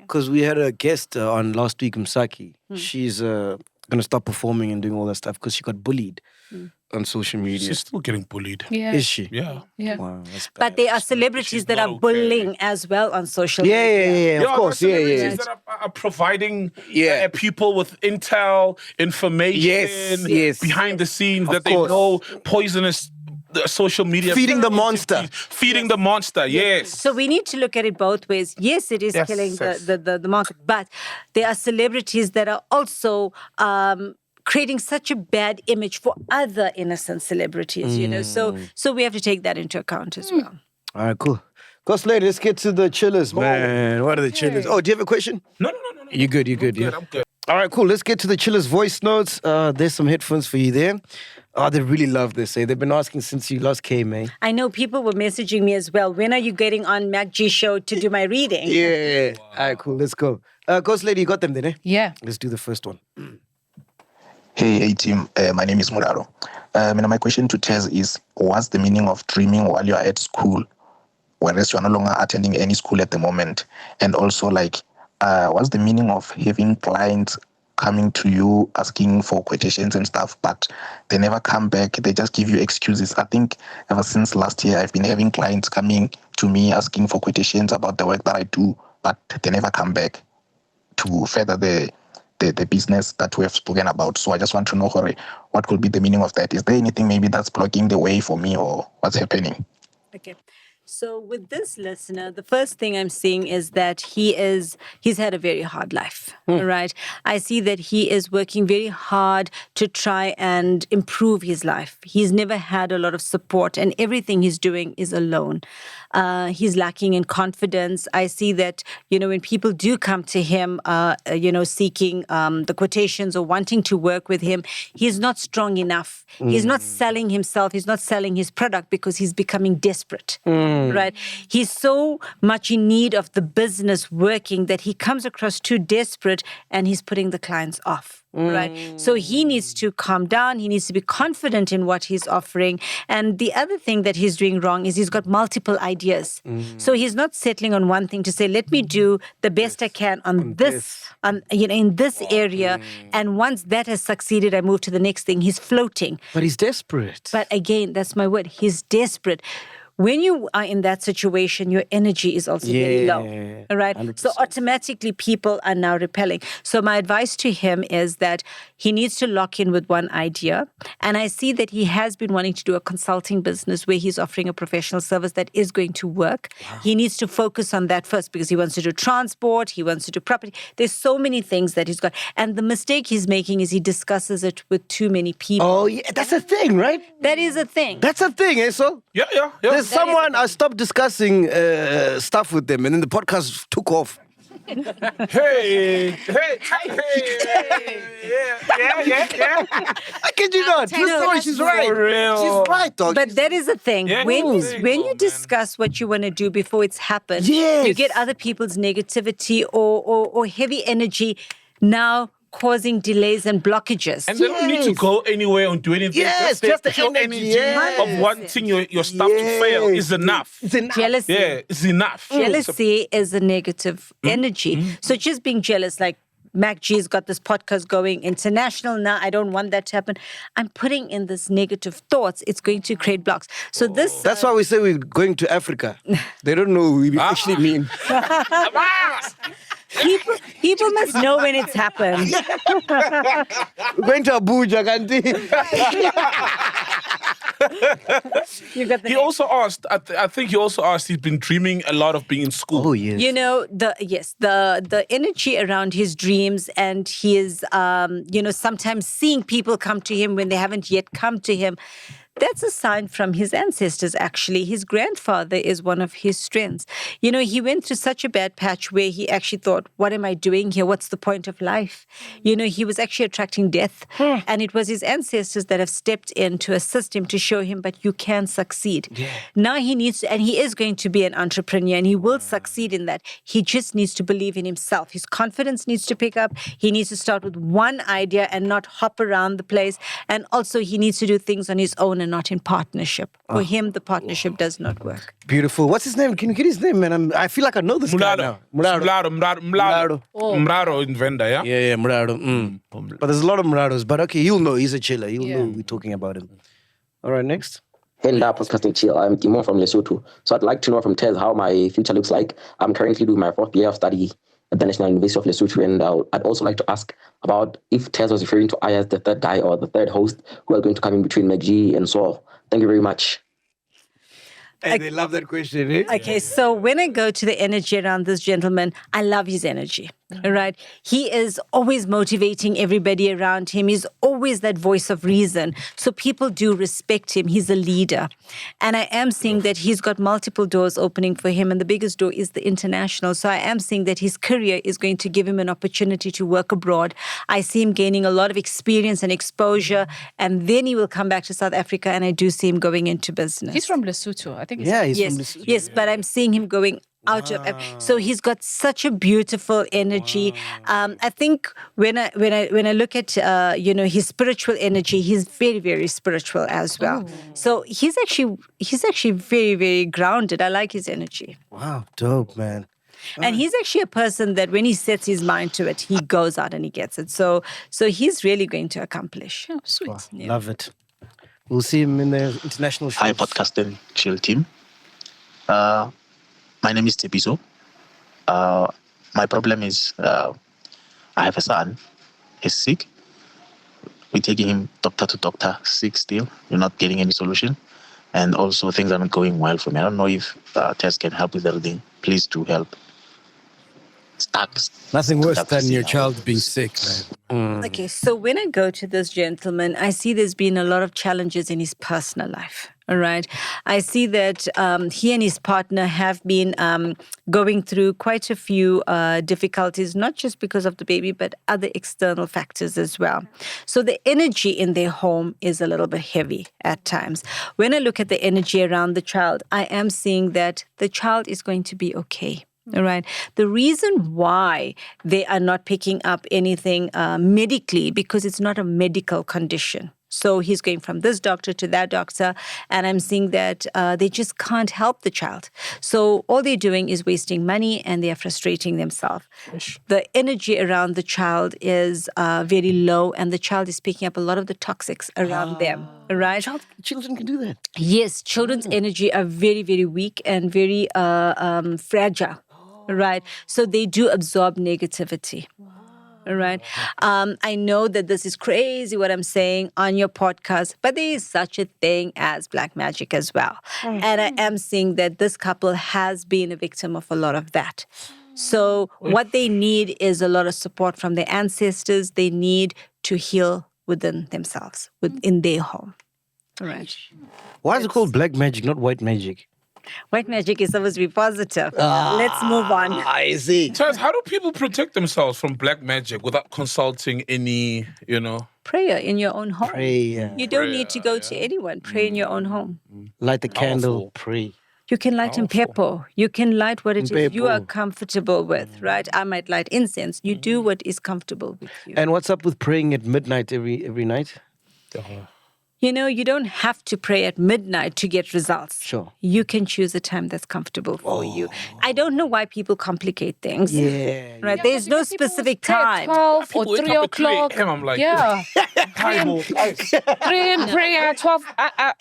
Because we had a guest on last week, Msaki. She's going to stop performing and doing all that stuff because she got bullied on social media. She's still getting bullied. yeah. Is she? Yeah. Yeah. Wow, that's bad. But there are celebrities She's that not are okay. bullying as well on social media. Yeah, of course. there are Yeah. celebrities that are providing Yeah. people with intel, information, Yes. behind the scenes Of that course. they know poisonous social media. Feeding the monster. Feeding the monster, yes. So we need to look at it both ways. Yes, it is Yes, killing yes. the market, but there are celebrities that are also creating such a bad image for other innocent celebrities, So we have to take that into account as well. All right, cool. Ghost Lady, let's get to the chillers, man. What are the chillers? Oh, do you have a question? No. You good, yeah? I'm good. All right, cool. Let's get to the chillers' voice notes. There's some headphones for you there. Oh, they really love this, eh? They've been asking since you last came, eh? I know people were messaging me as well. When are you getting on MacG show to do my reading? Yeah. All right, cool. Let's go. Ghost Lady, you got them then, eh? Yeah. Let's do the first one. Hey team, my name is Muraro. My question to Taz is, what's the meaning of dreaming while you're at school, whereas you're no longer attending any school at the moment? And also, what's the meaning of having clients coming to you asking for quotations and stuff, but they never come back, they just give you excuses? I think ever since last year, I've been having clients coming to me asking for quotations about the work that I do, but they never come back to further the business that we have spoken about. So I just want to know, what could be the meaning of that? Is there anything maybe that's blocking the way for me, or what's happening? Okay. So with this listener, the first thing I'm seeing is that he's had a very hard life, right? I see that he is working very hard to try and improve his life. He's never had a lot of support, and everything he's doing is alone. He's lacking in confidence. I see that, when people do come to him, seeking the quotations or wanting to work with him, he's not strong enough. He's not selling himself. He's not selling his product because he's becoming desperate. Right? He's so much in need of the business working that he comes across too desperate and he's putting the clients off. Right. So he needs to calm down. He needs to be confident in what he's offering. And the other thing that he's doing wrong is he's got multiple ideas. So he's not settling on one thing to say, let me do the best I can on this, in this area. And once that has succeeded, I move to the next thing. He's floating. But he's desperate. But again, that's my word. He's desperate. When you are in that situation, your energy is also very low. All right. 100%. So automatically people are now repelling. So my advice to him is that he needs to lock in with one idea. And I see that he has been wanting to do a consulting business where he's offering a professional service that is going to work. Wow. He needs to focus on that first because he wants to do transport. He wants to do property. There's so many things that he's got. And the mistake he's making is he discusses it with too many people. Oh, yeah. That's a thing, right? That is a thing. That's a thing, eh, so? Yeah. There's someone, I stopped discussing stuff with them, and then the podcast took off. Hey. Yeah. I kid you not. True story, she's right. For real. She's right, dog. But that is the thing. Yeah, when there you go, you discuss what you want to do before it's happened, Yes. you get other people's negativity or heavy energy now causing delays and blockages. And they don't need to go anywhere and do anything. Yes, just just the pure energy, yeah. of wanting your stuff to fail is enough. It's enough. Jealousy. Yeah, it's enough. Jealousy is a negative energy. So just being jealous, like MacG's got this podcast going international now. I don't want that to happen. I'm putting in this negative thoughts. It's going to create blocks. So this... That's why we say we're going to Africa. They don't know what we actually mean. People must know when it's happened. We're going to Abuja, Kanti. You got the He also asked, I think he also asked, he's been dreaming a lot of being in school. Oh, yes. The energy around his dreams, and he is sometimes seeing people come to him when they haven't yet come to him. That's a sign from his ancestors, actually. His grandfather is one of his strengths. He went through such a bad patch where he actually thought, what am I doing here? What's the point of life? He was actually attracting death. And it was his ancestors that have stepped in to assist him, to show him, but you can succeed. Yeah. Now he needs to, and he is going to be an entrepreneur, and he will succeed in that. He just needs to believe in himself. His confidence needs to pick up. He needs to start with one idea and not hop around the place. And also he needs to do things on his own and not in partnership. For him, the partnership does not work. Beautiful. What's his name? Can you get his name, man? I feel like I know this guy now. Murado in Venda, yeah? Yeah, Murado. But there's a lot of Murados. But okay, you'll know. He's a chiller. You'll know we're talking about him. All right, next. Hey, Podcasting Chill. I'm Timon from Lesotho. So I'd like to know from Taz how my future looks like. I'm currently doing my 4th year of study at the National University of Lesotho, and I'd also like to ask about if Taz was referring to I as the third guy or the third host who are going to come in between MacG and Saul. Thank you very much. And they love that question, eh? Okay, so when I go to the energy around this gentleman, I love his energy. All right. He is always motivating everybody around him. He's always that voice of reason. So people do respect him. He's a leader. And I am seeing that he's got multiple doors opening for him. And the biggest door is the international. So I am seeing that his career is going to give him an opportunity to work abroad. I see him gaining a lot of experience and exposure. And then he will come back to South Africa. And I do see him going into business. He's from Lesotho, I think. He's from Yes, Lesotho. yes, but I'm seeing him going out of. So he's got such a beautiful energy. I think when I look at his spiritual energy, he's very, very spiritual as well. So he's actually very, very grounded. I like his energy. Wow, dope, man. And he's actually a person that when he sets his mind to it, he goes out and he gets it. So he's really going to accomplish. Oh, sweet. Wow, love it. We'll see him in the international show. Hi, Podcasting Chill team. My name is Tepiso. My problem is I have a son. He's sick. We're taking him doctor to doctor, sick still. We're not getting any solution. and also things are not going well for me. I don't know if Tazz can help with everything. Please do help. Nothing worse than your Stuck. child being sick, man. Okay, so when I go to this gentleman, I see there's been a lot of challenges in his personal life. All right. I see that he and his partner have been going through quite a few difficulties, not just because of the baby, but other external factors as well. So the energy in their home is a little bit heavy at times. When I look at the energy around the child, I am seeing that the child is going to be okay. All right. The reason why they are not picking up anything medically, because it's not a medical condition. So he's going from this doctor to that doctor, and I'm seeing that they just can't help the child. So all they're doing is wasting money, and they're frustrating themselves. The energy around the child is very low, and the child is picking up a lot of the toxics around them. Right? Children can do that. Yes, children's energy are very, very weak and very fragile. Right? So they do absorb negativity. All right. I know that this is crazy what I'm saying on your podcast, but there is such a thing as black magic as well. And I am seeing that this couple has been a victim of a lot of that. So what they need is a lot of support from their ancestors. They need to heal within themselves, within their home. All right. Why is it called black magic, not white magic? White magic is supposed to be positive. Let's move on. I see. Taz, how do people protect themselves from black magic without consulting any, Prayer in your own home. Pray. You don't need to go to anyone. Pray in your own home. Light the candle, Powerful. pray. You can light pepper. You can light what it is you are Mpepo. comfortable with, right? I might light incense. You do what is comfortable with you. And what's up with praying at midnight every night? You don't have to pray at midnight to get results. Sure. You can choose a time that's comfortable for you. I don't know why people complicate things. Yeah. Right? There's no specific time. 12 People or wake 3 up at 3 o'clock. a.m., I'm like, Yeah. Bible. Pray and prayer at 12.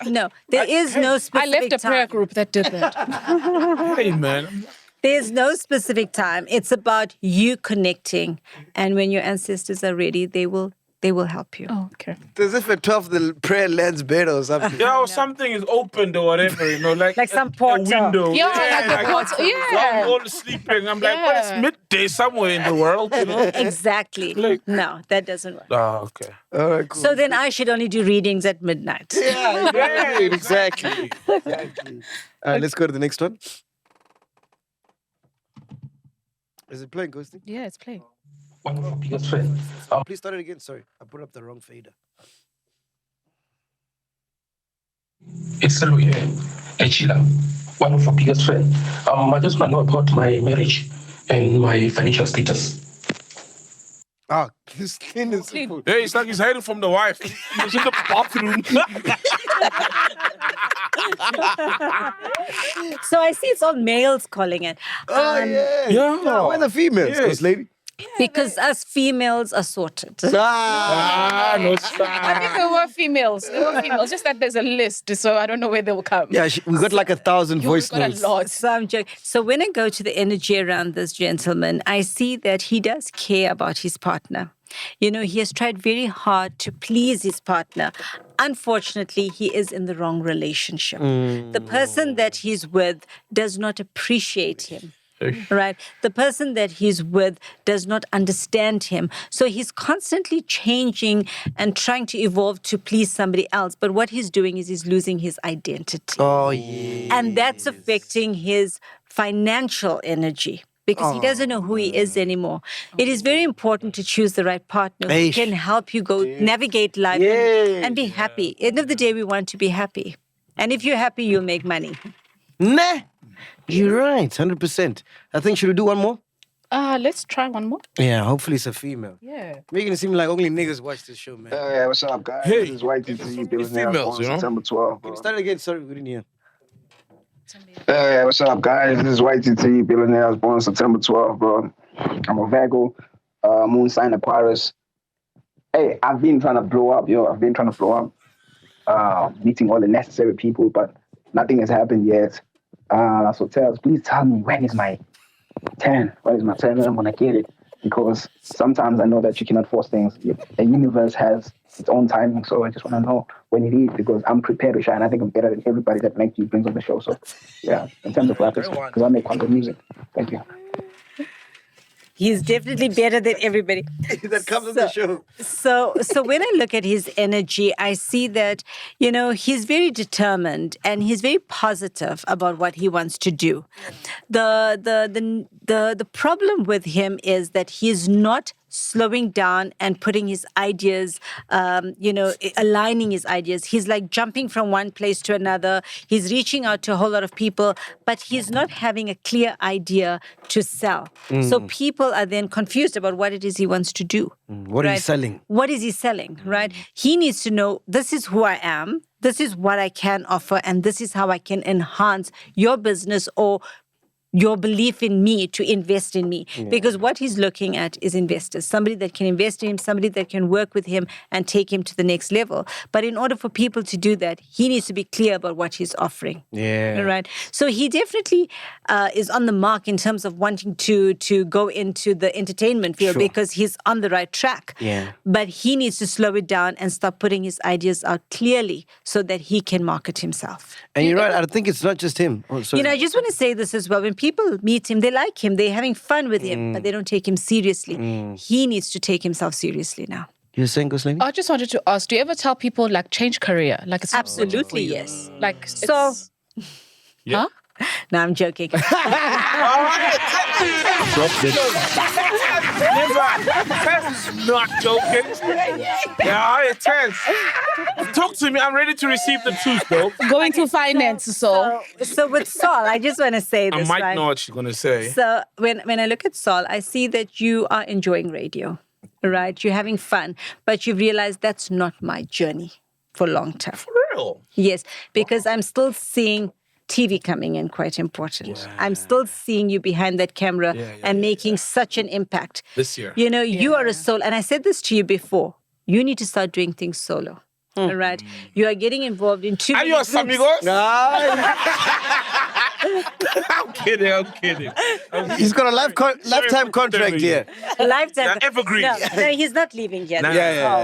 No, there is no I specific left a prayer time. group that did that. Hey, man. There's no specific time. It's about you connecting. And when your ancestors are ready, they will help you. Oh, okay. As if at 12 the prayer lands better or something. Yeah, or something is opened or whatever, like some a portal. window. Yeah, like a portal. While we're all sleeping, I'm like, well, it's Yeah. midday somewhere in the world. Exactly. No, that doesn't work. Oh, okay. All right, cool. So then I should only do readings at midnight. Yeah, exactly. Exactly. All right, let's go to the next one. Is it playing, Ghosty? Yeah, it's playing. One of our biggest friends. Please start it again. Sorry, I put up the wrong fader. It's Louis Chila, one of our biggest friends. I just want to know about my marriage and my financial status. Ah, this thing is simple. Hey, it's like he's hiding from the wife. He's in the bathroom. So I see it's all males calling it. Oh, yeah. Where the females, Yes. Ghost lady? Because us females are sorted. Ah. No I stop. think there were females. Just that there's a list, so I don't know where they will come. Yeah, we got like 1,000 We've voice got a notes. lot. So I'm joking. So when I go to the energy around this gentleman, I see that he does care about his partner. He has tried very hard to please his partner. Unfortunately, he is in the wrong relationship. The person that he's with does not appreciate him. Right? The person that he's with does not understand him. So he's constantly changing and trying to evolve to please somebody else. But what he's doing is he's losing his identity. Oh, yeah. And that's affecting his financial energy because he doesn't know who he is anymore. It is very important to choose the right partner who Eish. can help you go navigate life and be happy. End of the day, we want to be happy. And if you're happy, you'll make money. Nah. You're right, 100%. I think, should we do one more? Let's try one more. Yeah, hopefully it's a female. Yeah. Making it seem like only niggas watch this show, man. Hey, what's up, guys? Hey. This is White TZ, billionaire, females, born you know? September 12th. Bro. Start it again. Sorry, we didn't hear. Hey, what's up, guys? This is White TZ, billionaire, I was born September 12th, bro. I'm a Virgo, moon sign Aquarius. Hey, I've been trying to blow up, meeting all the necessary people, but nothing has happened yet. So Tazz, please tell me, when is my turn? When is my turn? When I'm gonna get it? because sometimes I know that you cannot force things. The universe has its own timing, so I just want to know when it is, because I'm prepared to shine. I think I'm better than everybody that MacG brings on the show. So, yeah, in terms of rappers, because I make quite good music. Thank you. He's definitely better than everybody. That comes on the show. So when I look at his energy, I see that, he's very determined and he's very positive about what he wants to do. The problem with him is that he's not slowing down and putting his ideas, aligning his ideas. He's like jumping from one place to another. He's reaching out to a whole lot of people, but he's not having a clear idea to sell. So people are then confused about what it is he wants to do. What is he selling? What is he selling, right? He needs to know, this is who I am, this is what I can offer, and this is how I can enhance your business or your belief in me to invest in me. Yeah. Because what he's looking at is investors, somebody that can invest in him, somebody that can work with him and take him to the next level. But in order for people to do that, he needs to be clear about what he's offering. Yeah. Right? So he definitely is on the mark in terms of wanting to go into the entertainment field because he's on the right track. Yeah. But he needs to slow it down and start putting his ideas out clearly so that he can market himself. And you're right, I think it's not just him. Oh, I just want to say this as well. When people meet him, they like him, they're having fun with him, but they don't take him seriously. He needs to take himself seriously now. You're saying, Gosling? I just wanted to ask, do you ever tell people like change career? Like it's absolutely yes. Like so huh? No, I'm joking. Never. Tazz is not joking. Yeah, Tazz. Talk to me. I'm ready to receive the truth, though. Going to finance, so with Saul, I just want to say this. I might know what you're going to say. So when I look at Saul, I see that you are enjoying radio, right? You're having fun, but you've realized that's not my journey for long term. For real? Yes, because I'm still seeing TV coming in quite important. Yeah. I'm still seeing you behind that camera and making such an impact. This year. You are a soul. And I said this to you before. You need to start doing things solo. All right? You are getting involved in too many groups. Amigos? I'm kidding. He's got a lifetime contract here. A lifetime. Evergreen. No, he's not leaving yet.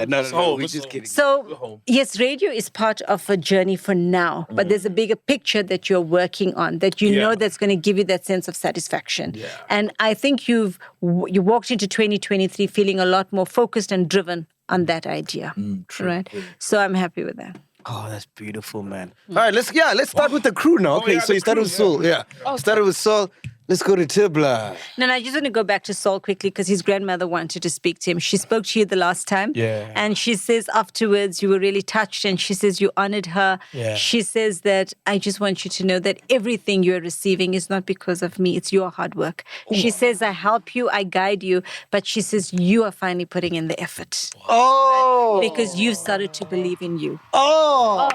No, we're just kidding. So, yes, radio is part of a journey for now, but there's a bigger picture that you're working on that you know that's going to give you that sense of satisfaction. Yeah. And I think you walked into 2023 feeling a lot more focused and driven on that idea. True. Right? So I'm happy with that. Oh, that's beautiful, man. All right, let's start with the crew now. Okay, so you started with Saul. Yeah. Started with Saul. Let's go to Tibla. No, I just want to go back to Saul quickly because his grandmother wanted to speak to him. She spoke to you the last time. Yeah. And she says afterwards you were really touched and she says you honored her. Yeah. She says that I just want you to know that everything you're receiving is not because of me. It's your hard work. Ooh. She says I help you, I guide you, but she says you are finally putting in the effort. Oh. Right? Because you've started to believe in you. Oh.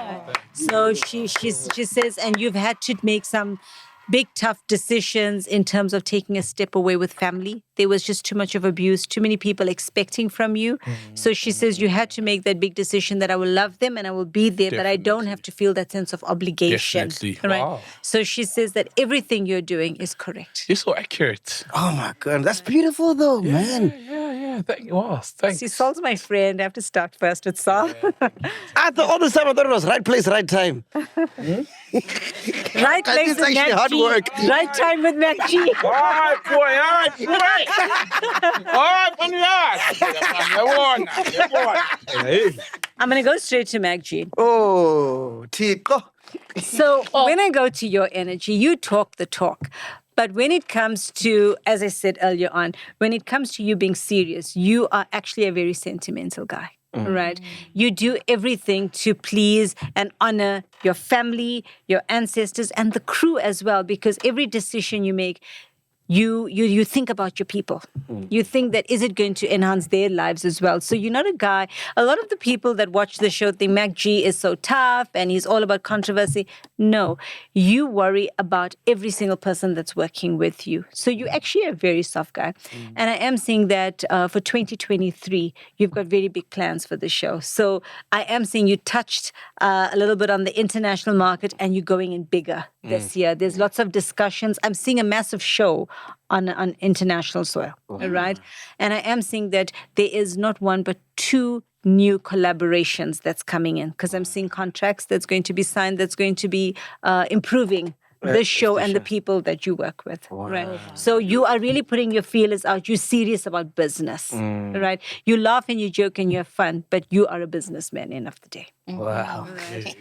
So she says, and you've had to make some big, tough decisions in terms of taking a step away with family. There was just too much of abuse, too many people expecting from you. So she says you had to make that big decision that I will love them and I will be there, but I don't have to feel that sense of obligation. Definitely. Right? Wow. So she says that everything you're doing is correct. You're so accurate. Oh my God, that's beautiful though, man. Yeah. Thanks. See, Saul's my friend. I have to start first with Saul. All this time I thought it was right place, right time. Right place with actually hard MacG. work. Right time with MacG. All right, boy. All right, on the yard. I'm going to go straight to MacG. Oh, Tiko. So when I go to your energy, you talk the talk. But when it comes to, as I said earlier on, when it comes to you being serious, you are actually a very sentimental guy. Right? You do everything to please and honor your family, your ancestors, and the crew as well, because every decision you make, you think about your people. You think that is it going to enhance their lives as well. So you're not a guy. A lot of the people that watch the show think MacG is so tough and he's all about controversy. No, you worry about every single person that's working with you. So you're actually a very soft guy. And I am seeing that for 2023, you've got very big plans for the show. So I am seeing you touched a little bit on the international market and you're going in bigger this year. There's lots of discussions. I'm seeing a massive show on international soil, all right? And I am seeing that there is not one but two new collaborations that's coming in, because I'm seeing contracts that's going to be signed, that's going to be improving the show and the people that you work with, right? So you are really putting your feelers out. You're serious about business, right? You laugh and you joke and you have fun, but you are a businessman end of the day. Wow. Nice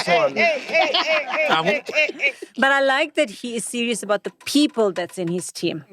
one. But I like that he is serious about the people that's in his team,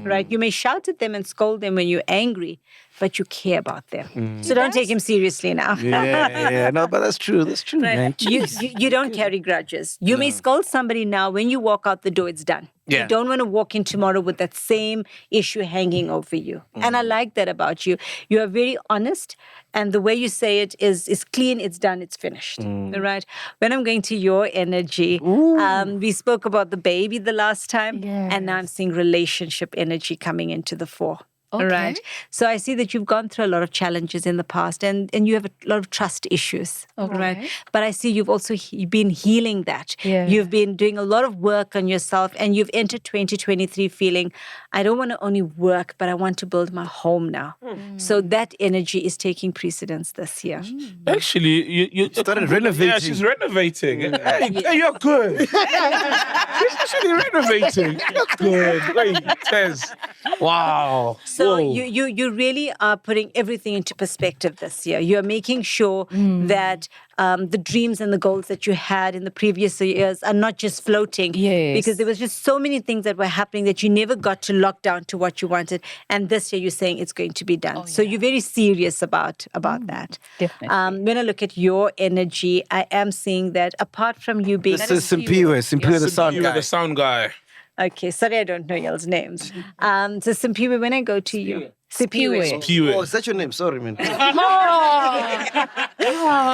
right? You may shout at them and scold them when you're angry, but you care about them. So don't take him seriously now. Yeah. No, but that's true. That's true, man. Right? You don't carry grudges. You may scold somebody now. When you walk out the door, it's done. Yeah. You don't want to walk in tomorrow with that same issue hanging over you. And I like that about you. You are very honest, and the way you say it is clean, it's done, it's finished. All right? When I'm going to your energy, we spoke about the baby the last time, and now I'm seeing relationship energy coming into the fore. Okay. All right. So I see that you've gone through a lot of challenges in the past, and you have a lot of trust issues. Okay. Right. But I see you've also been healing that. Yeah. You've been doing a lot of work on yourself, and you've entered 2023 feeling, I don't want to only work, but I want to build my home now. So that energy is taking precedence this year. Actually, you Started renovating. Yeah, she's renovating. Hey, you're good. She's actually renovating. You're good. Wait, Taz. Wow. So you really are putting everything into perspective this year. You're making sure that the dreams and the goals that you had in the previous years are not just floating. Yes. Because there was just so many things that were happening that you never got to lock down to what you wanted. And this year you're saying it's going to be done. So you're very serious about that. Definitely. When I look at your energy, I am seeing that apart from you being... This is Simpiwe, the sound You were guy. the sound guy. Okay, sorry, I don't know y'all's names. So Simpiwe, when I go to you... Simpiwe. Pew. Oh, is that your name? Sorry, man.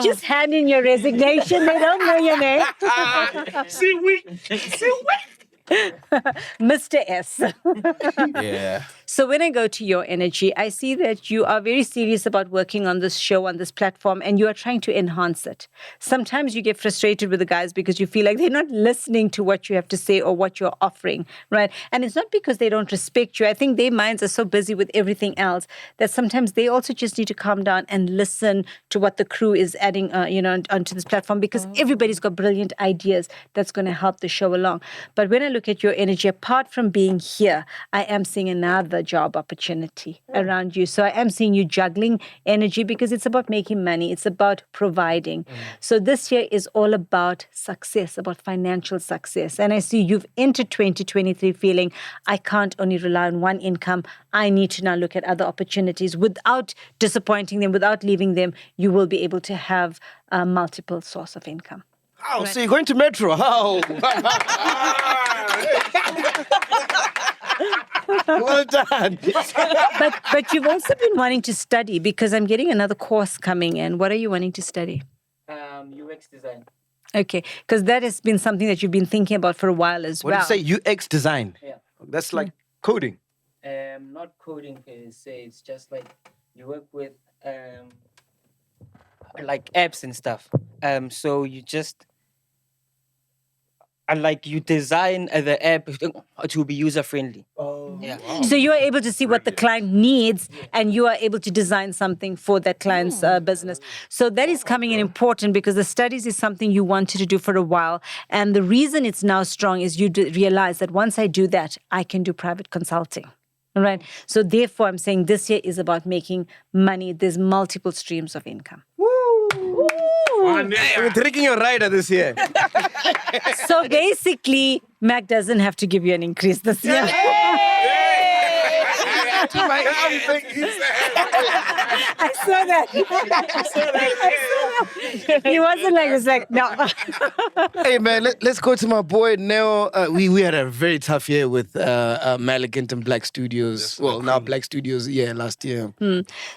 Just hand in your resignation. They don't know your name. See, we. Mr. S. Yeah. So when I go to your energy, I see that you are very serious about working on this show, on this platform, and you are trying to enhance it. Sometimes you get frustrated with the guys because you feel like they're not listening to what you have to say or what you're offering, right? And it's not because they don't respect you. I think their minds are so busy with everything else that sometimes they also just need to calm down and listen to what the crew is adding, onto this platform, because everybody's got brilliant ideas that's going to help the show along. But when I look at your energy, apart from being here, I am seeing another job opportunity around you. So I am seeing you juggling energy because it's about making money. It's about providing. So this year is all about success, about financial success. And I see you've entered 2023 feeling, I can't only rely on one income. I need to now look at other opportunities without disappointing them, without leaving them. You will be able to have a multiple source of income. Oh, so you're going to Metro? Oh. Well done. But you've also been wanting to study, because I'm getting another course coming in. What are you wanting to study? UX design. Okay, because that has been something that you've been thinking about for a while as What well. did you say? UX design? Yeah. That's like coding. Not coding per se. It's just like you work with like apps and stuff. So you just you design the app to be user friendly. Oh. Yeah. So you are able to see what the client needs, and you are able to design something for that client's business. So that is coming in important, because the studies is something you wanted to do for a while. And the reason it's now strong is you realize that once I do that, I can do private consulting. All right. So therefore, I'm saying this year is about making money. There's multiple streams of income. Hey, we're taking your rider this year. So basically, MacG doesn't have to give you an increase this year. I saw that. He wasn't like, it's like, no. Hey, man, let's go to my boy Neo. We had a very tough year with Malignant and Black Studios. Now Black Studios, last year.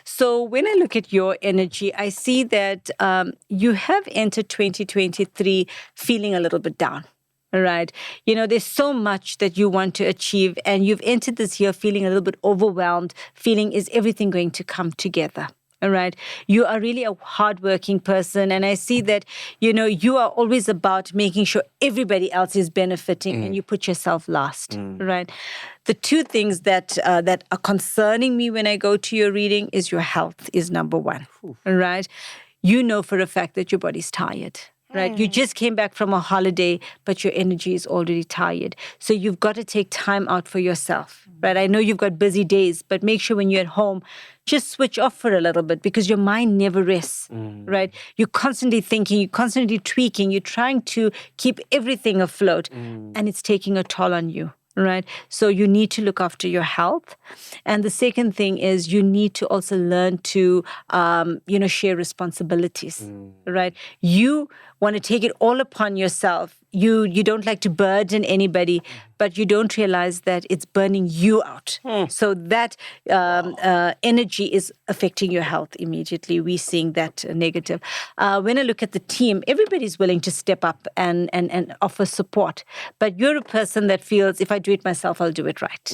So when I look at your energy, I see that you have entered 2023 feeling a little bit down. All right. There's so much that you want to achieve, and you've entered this year feeling a little bit overwhelmed, feeling, is everything going to come together? All right. You are really a hardworking person. And I see that, you are always about making sure everybody else is benefiting and you put yourself last. Right. The two things that are concerning me when I go to your reading is your health is number one. All right. You know for a fact that your body's tired. Right. You just came back from a holiday, but your energy is already tired. So you've got to take time out for yourself. Right. I know you've got busy days, but make sure when you're at home, just switch off for a little bit because your mind never rests. Right. You're constantly thinking, you're constantly tweaking, you're trying to keep everything afloat, and it's taking a toll on you. Right. So you need to look after your health. And the second thing is you need to also learn to, share responsibilities. Right. You want to take it all upon yourself. You don't like to burden anybody, but you don't realize that it's burning you out. So that energy is affecting your health immediately. We're seeing that negative. When I look at the team, everybody's willing to step up and offer support. But you're a person that feels, if I do it myself, I'll do it right.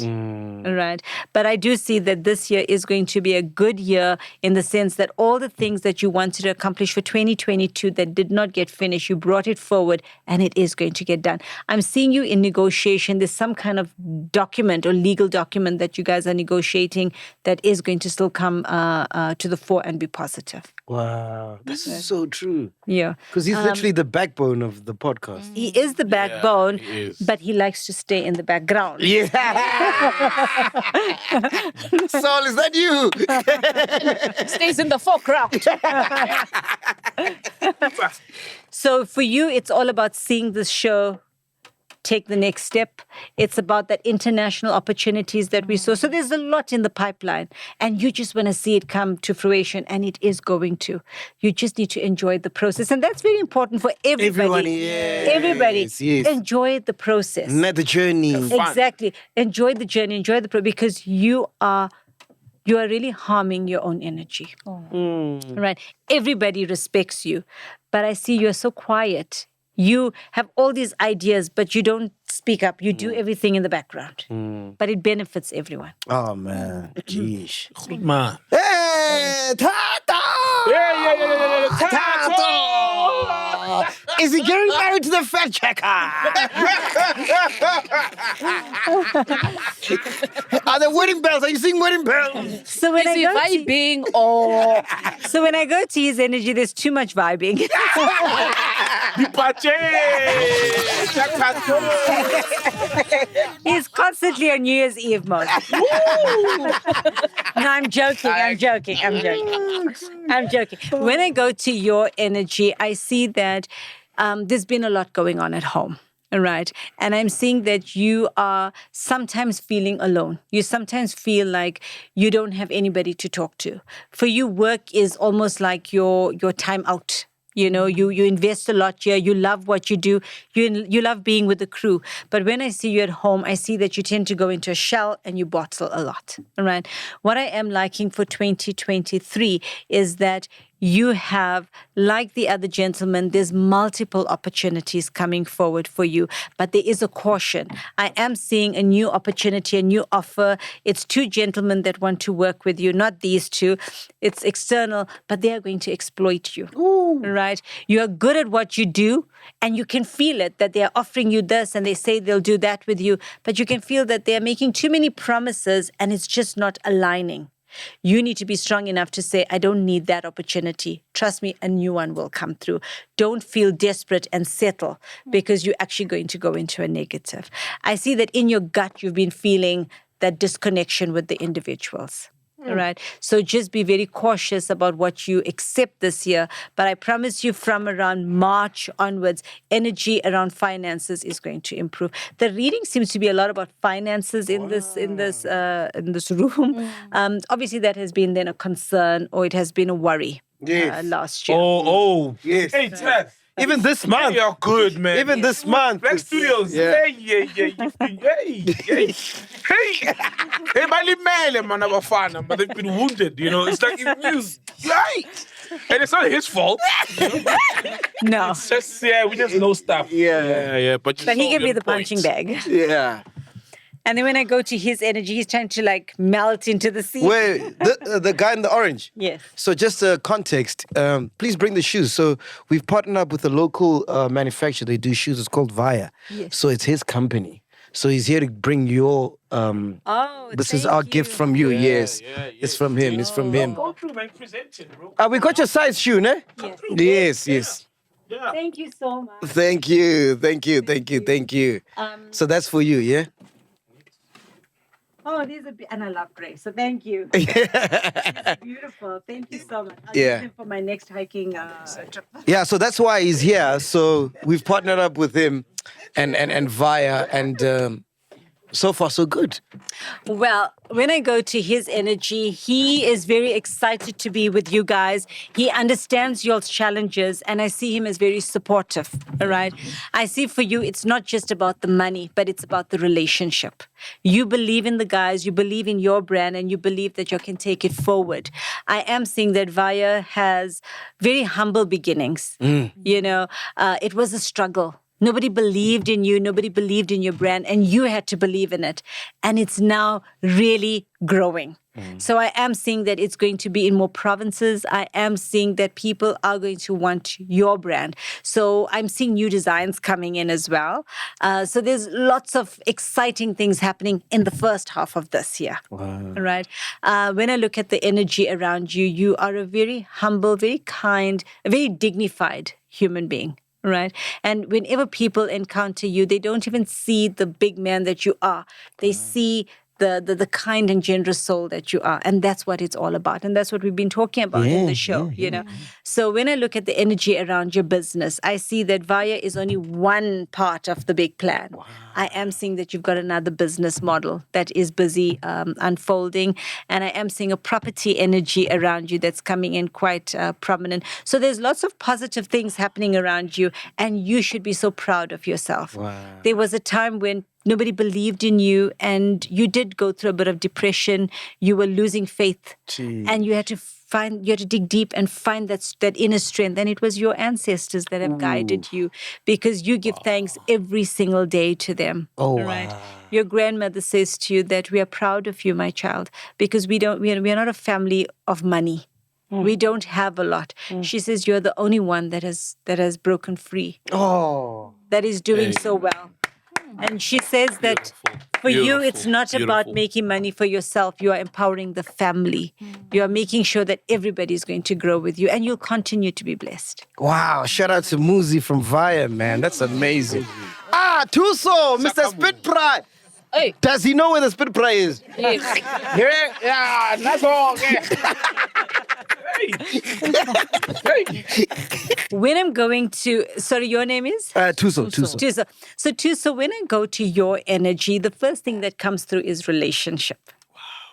Right. But I do see that this year is going to be a good year in the sense that all the things that you wanted to accomplish for 2022 that did not get finished, you brought it forward and it is going to get done. I'm seeing you in negotiation. There's some kind of document or legal document that you guys are negotiating that is going to still come to the fore and be positive. Wow, this is so true. Yeah. Because he's literally the backbone of the podcast. He is the backbone, he is. but he likes to stay in the background. Yeah. Saul, is that you? Stays in the foreground. So for you, it's all about seeing this show take the next step. It's about that international opportunities that we saw. So there's a lot in the pipeline, and you just want to see it come to fruition, and it is going to. You just need to enjoy the process, and that's very important for everybody. Everybody, Yes. enjoy the process. Not the journey. Exactly. Enjoy the journey, enjoy the because you are really harming your own energy. Right? Everybody respects you, but I see you're so quiet. You have all these ideas, but you don't speak up. You do everything in the background, but it benefits everyone. Oh, man. Jeez. Good man. Hey, Tato! Yeah. Tato! Is he getting married to the fat checker? Are there wedding bells? Are you seeing wedding bells? So when Is he vibing or when I go to his energy, there's too much vibing. He's constantly on New Year's Eve mode. No, I'm joking. When I go to your energy, I see that there's been a lot going on at home. Right. And I'm seeing that you are sometimes feeling alone. You sometimes feel like you don't have anybody to talk to. For you, work is almost like your time out. You know, you invest a lot here. You love what you do. You love being with the crew. But when I see you at home, I see that you tend to go into a shell and you bottle a lot. All right. What I am liking for 2023 is that you have, like the other gentleman, there's multiple opportunities coming forward for you, but there is a caution. I am seeing a new opportunity, a new offer. It's two gentlemen that want to work with you, not these two. It's external, but they are going to exploit you. Right? You are good at what you do, and you can feel it that they are offering you this, and they say they'll do that with you, but you can feel that they are making too many promises, and it's just not aligning. You need to be strong enough to say, I don't need that opportunity. Trust me, a new one will come through. Don't feel desperate and settle because you're actually going to go into a negative. I see that in your gut, you've been feeling that disconnection with the individuals. All right. So just be very cautious about what you accept this year. But I promise you from around March onwards, energy around finances is going to improve. The reading seems to be a lot about finances in this room. Obviously, that has been then a concern or it has been a worry last year. Yes. Hey, Tazz. Even this month. You're good, man. Even this month. Black Studios. Yeah. Hey. Hey, Malimele, man, Abafana, but they've been wounded, you know. It's like it's news. Right. And it's not his fault. You know? No. It's just, we just know stuff. Yeah. But But he gave me the punching bag. Yeah. And then when I go to his energy, he's trying to like melt into the sea. Wait, the guy in the orange. Yes. So just context, please bring the shoes. So we've partnered up with a local manufacturer. They do shoes. It's called Via. Yes. So it's his company. So he's here to bring your. This is thank our gift you. from you. Yes, it's from him. It's from him. Go through, man. Present it, bro. We got your size shoe, ne? Yes. Yes. Yeah. Thank you so much. Thank you. So that's for you, yeah. Oh, these are and I love grey, so thank you. These are beautiful. Thank you so much. I'll use them for my next hiking trip. Yeah, so that's why he's here. So we've partnered up with him and Via, and so far so good. Well, when I go to his energy, he is very excited to be with you guys. He understands your challenges, and I see him as very supportive. All right. I see for you, it's not just about the money, but it's about the relationship. You believe in the guys, you believe in your brand, and you believe that you can take it forward. I am seeing that Via has very humble beginnings. You know, it was a struggle. Nobody believed in you. Nobody believed in your brand, and you had to believe in it. And it's now really growing. So I am seeing that it's going to be in more provinces. I am seeing that people are going to want your brand. So I'm seeing new designs coming in as well. So there's lots of exciting things happening in the first half of this year. Wow. Right? When I look at the energy around you, you are a very humble, very kind, a very dignified human being. Right. And whenever people encounter you, they don't even see the big man that you are. They see the kind and generous soul that you are. And that's what it's all about. And that's what we've been talking about in the show, you know. So when I look at the energy around your business, I see that Via is only one part of the big plan. Wow. I am seeing that you've got another business model that is busy unfolding. And I am seeing a property energy around you that's coming in quite prominent. So there's lots of positive things happening around you. And you should be so proud of yourself. Wow. There was a time when nobody believed in you, and you did go through a bit of depression. You were losing faith. Jeez. And you had to dig deep and find that inner strength. And it was your ancestors that have guided you, because you give thanks every single day to them. Right? Wow. Your grandmother says to you that we are proud of you, my child, because we are not a family of money. We don't have a lot. She says you're the only one that has broken free. That is doing so well. And she says that for you, it's not about making money for yourself. You are empowering the family. You are making sure that everybody is going to grow with you, and you'll continue to be blessed. Wow. Shout out to Muzi from Via, man. That's amazing. Tuso, Mr. Spitpride. Hey. Does he know where the Spitpride is? Yes. Here? Yeah, that's all. When I'm going to, sorry, your name is? Tuso. So Tuso, when I go to your energy, the first thing that comes through is relationship.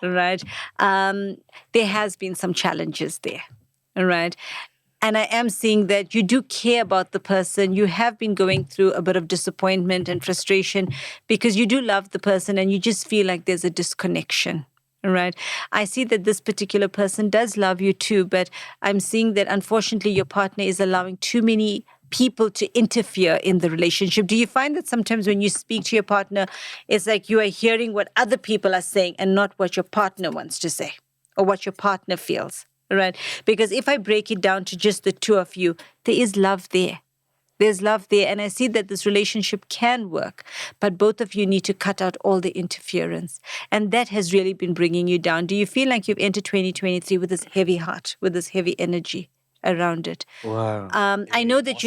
Wow. Right? There has been some challenges there. All right? And I am seeing that you do care about the person. You have been going through a bit of disappointment and frustration because you do love the person and you just feel like there's a disconnection. Right. I see that this particular person does love you too, but I'm seeing that unfortunately your partner is allowing too many people to interfere in the relationship. Do you find that sometimes when you speak to your partner, it's like you are hearing what other people are saying and not what your partner wants to say or what your partner feels? Right. Because if I break it down to just the two of you, there is love there. There's love there. And I see that this relationship can work, but both of you need to cut out all the interference. And that has really been bringing you down. Do you feel like you've entered 2023 with this heavy heart, with this heavy energy around it? Wow. I know that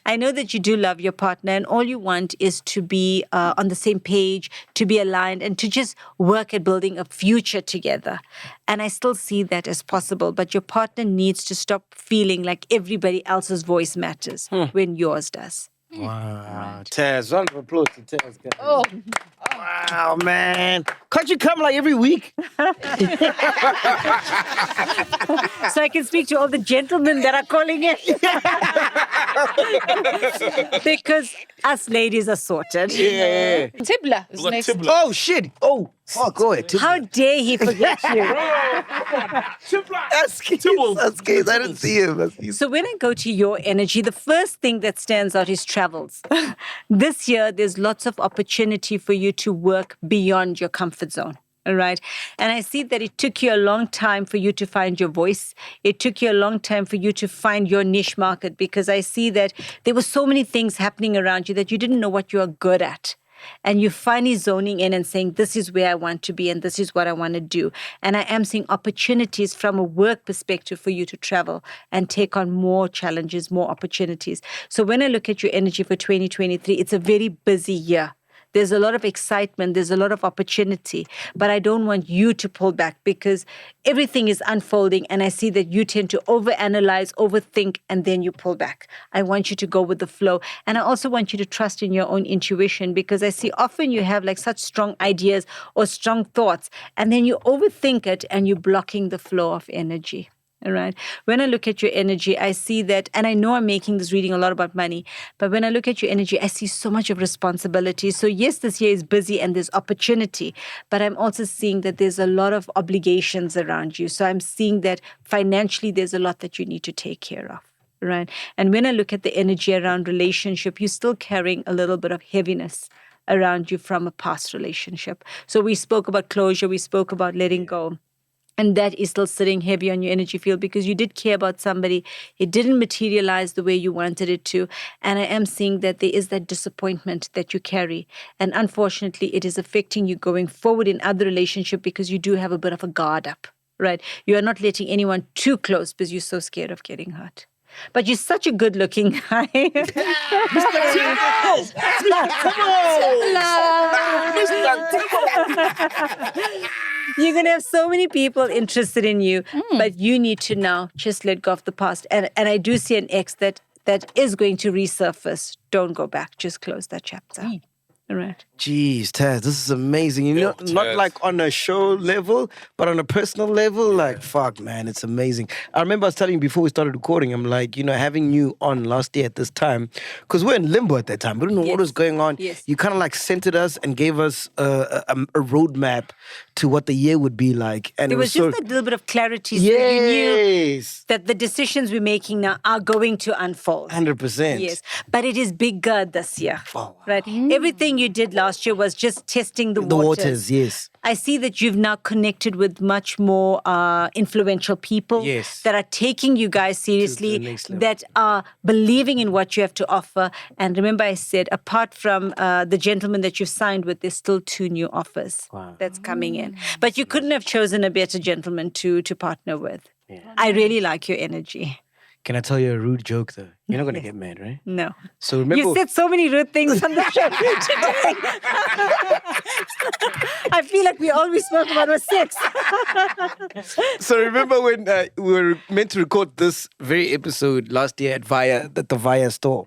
I know that you do love your partner, and all you want is to be on the same page, to be aligned, and to just work at building a future together. And I still see that as possible, but your partner needs to stop feeling like everybody else's voice matters when yours does. Wow. Right. Tazz, round of applause to Tazz. Oh. Wow, man. Can't you come like every week? So I can speak to all the gentlemen that are calling in. Because us ladies are sorted. Yeah. Tibla is Look, next. Tibla. Oh, shit. Oh, fuck. Go ahead. How dare he forget you? Tibla. That's case. I didn't see him. So when I go to your energy, the first thing that stands out is travels. This year, there's lots of opportunity for you to work beyond your comfort zone. All right. And I see that it took you a long time for you to find your voice. It took you a long time for you to find your niche market, because I see that there were so many things happening around you that you didn't know what you are good at. And you're finally zoning in and saying, this is where I want to be and this is what I want to do. And I am seeing opportunities from a work perspective for you to travel and take on more challenges, more opportunities. So when I look at your energy for 2023, it's a very busy year. There's a lot of excitement. There's a lot of opportunity. But I don't want you to pull back, because everything is unfolding. And I see that you tend to overanalyze, overthink, and then you pull back. I want you to go with the flow. And I also want you to trust in your own intuition, because I see often you have like such strong ideas or strong thoughts, and then you overthink it and you're blocking the flow of energy. All right. When I look at your energy, I see that, and I know I'm making this reading a lot about money, but when I look at your energy, I see so much of responsibility. So yes, this year is busy and there's opportunity, but I'm also seeing that there's a lot of obligations around you. So I'm seeing that financially, there's a lot that you need to take care of. Right. And when I look at the energy around relationship, you're still carrying a little bit of heaviness around you from a past relationship. So we spoke about closure. We spoke about letting go. And that is still sitting heavy on your energy field, because you did care about somebody. It didn't materialize the way you wanted it to. And I am seeing that there is that disappointment that you carry. And unfortunately, it is affecting you going forward in other relationships, because you do have a bit of a guard up, right? You are not letting anyone too close because you're so scared of getting hurt. But you're such a good-looking guy. You're going to have so many people interested in you, but you need to now just let go of the past. And I do see an ex that is going to resurface. Don't go back. Just close that chapter. All right. Jeez, Taz, this is amazing. You know, not Taz. like on a show level, but on a personal level, like, fuck, man, it's amazing. I remember I was telling you before we started recording, I'm like, you know, having you on last year at this time, because we're in limbo at that time. We don't know what was going on. Yes. You kind of like centered us and gave us a roadmap to what the year would be like. And There was just a little bit of clarity, so you knew yes, that the decisions we're making now are going to unfold. 100%. Yes, but it is bigger this year, Oh, right? Everything you did last year was just testing the The waters, yes. I see that you've now connected with much more influential people Yes. that are taking you guys seriously, next level. that are believing in what you have to offer. And remember, I said, apart from the gentleman that you've signed with, there's still 2 new offers that's coming in. But you couldn't have chosen a better gentleman to partner with. I really like your energy. Can I tell you a rude joke, though? You're not going to get mad, right? No. So remember... You said so many rude things on the show today. I feel like all we spoke about was sex. So remember when we were meant to record this very episode last year at the Via store,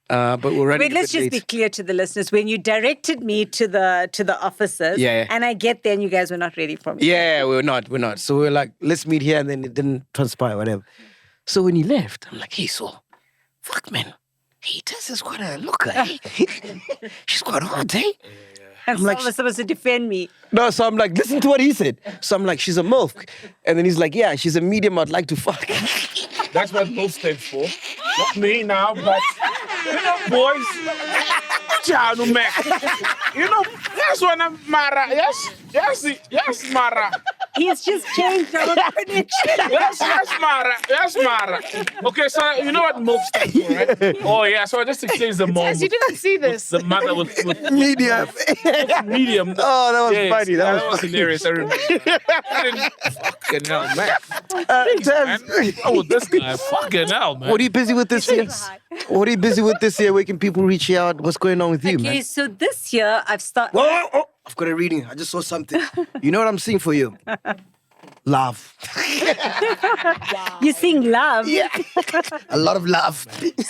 but we're running. Wait, let's just be clear to the listeners. When you directed me to the offices, Yeah. and I get there and you guys were not ready for me. Yeah, we're not. So we're like, let's meet here, and then it didn't transpire, whatever. So when he left, I'm like, hey, so, fuck, man. Hey, Tazz is quite a looker, eh? She's quite hot, eh? And like, Saul was supposed to defend me. No, so I'm like, listen to what he said. So I'm like, she's a MILF. And then he's like, yeah, she's a medium I'd like to fuck. That's what MILF stands for. Not me now, but you know, boys. Janu Mac. You know, that's when I'm Mara. Yes, Mara. He has just changed our connection. Yes, Mara. Okay, so you know what MILF stands for, right? Oh yeah, so I just exchanged the mom. Yes, you didn't see this. The mother with Medium. medium. Oh, that was Yes, funny. That was hilarious. I remember. I didn't fucking hell, man. Tazz, Oh, with this guy, fucking hell, man. what are you busy with this year? What are you busy with this year? Where can people reach you out? What's going on with you, Okay, man? so this year I've started. Whoa, I've got a reading. I just saw something. You know what I'm seeing for you? Love. You sing love. Yeah. A lot of love.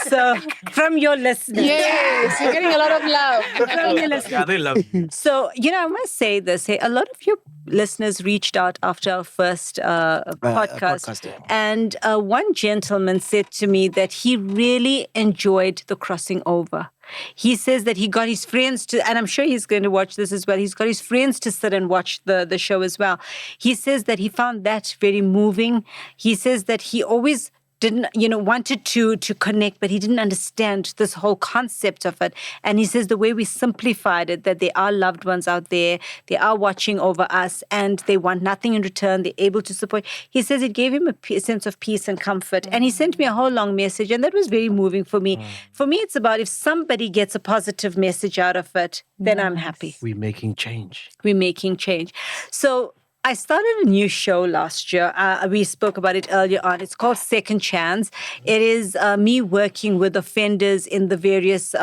So from your listeners. Yes, you're getting a lot of love. From your listeners. Yeah, they love you. So, I must say this. Hey, a lot of your listeners reached out after our first podcast. Yeah. And one gentleman said to me that he really enjoyed the crossing over. He says that he got his friends to, and I'm sure he's going to watch this as well. He's got his friends to sit and watch the show as well. He says that he found that very moving. He says that he always didn't, wanted to connect, but he didn't understand this whole concept of it. And he says the way we simplified it, that there are loved ones out there, they are watching over us, and they want nothing in return. They're able to support. He says it gave him a sense of peace and comfort. And he sent me a whole long message, and that was very moving for me. For me, it's about if somebody gets a positive message out of it, then I'm happy. We're making change. We're making change. So I started a new show last year. We spoke about it earlier on. It's called Second Chance. It is me working with offenders in the various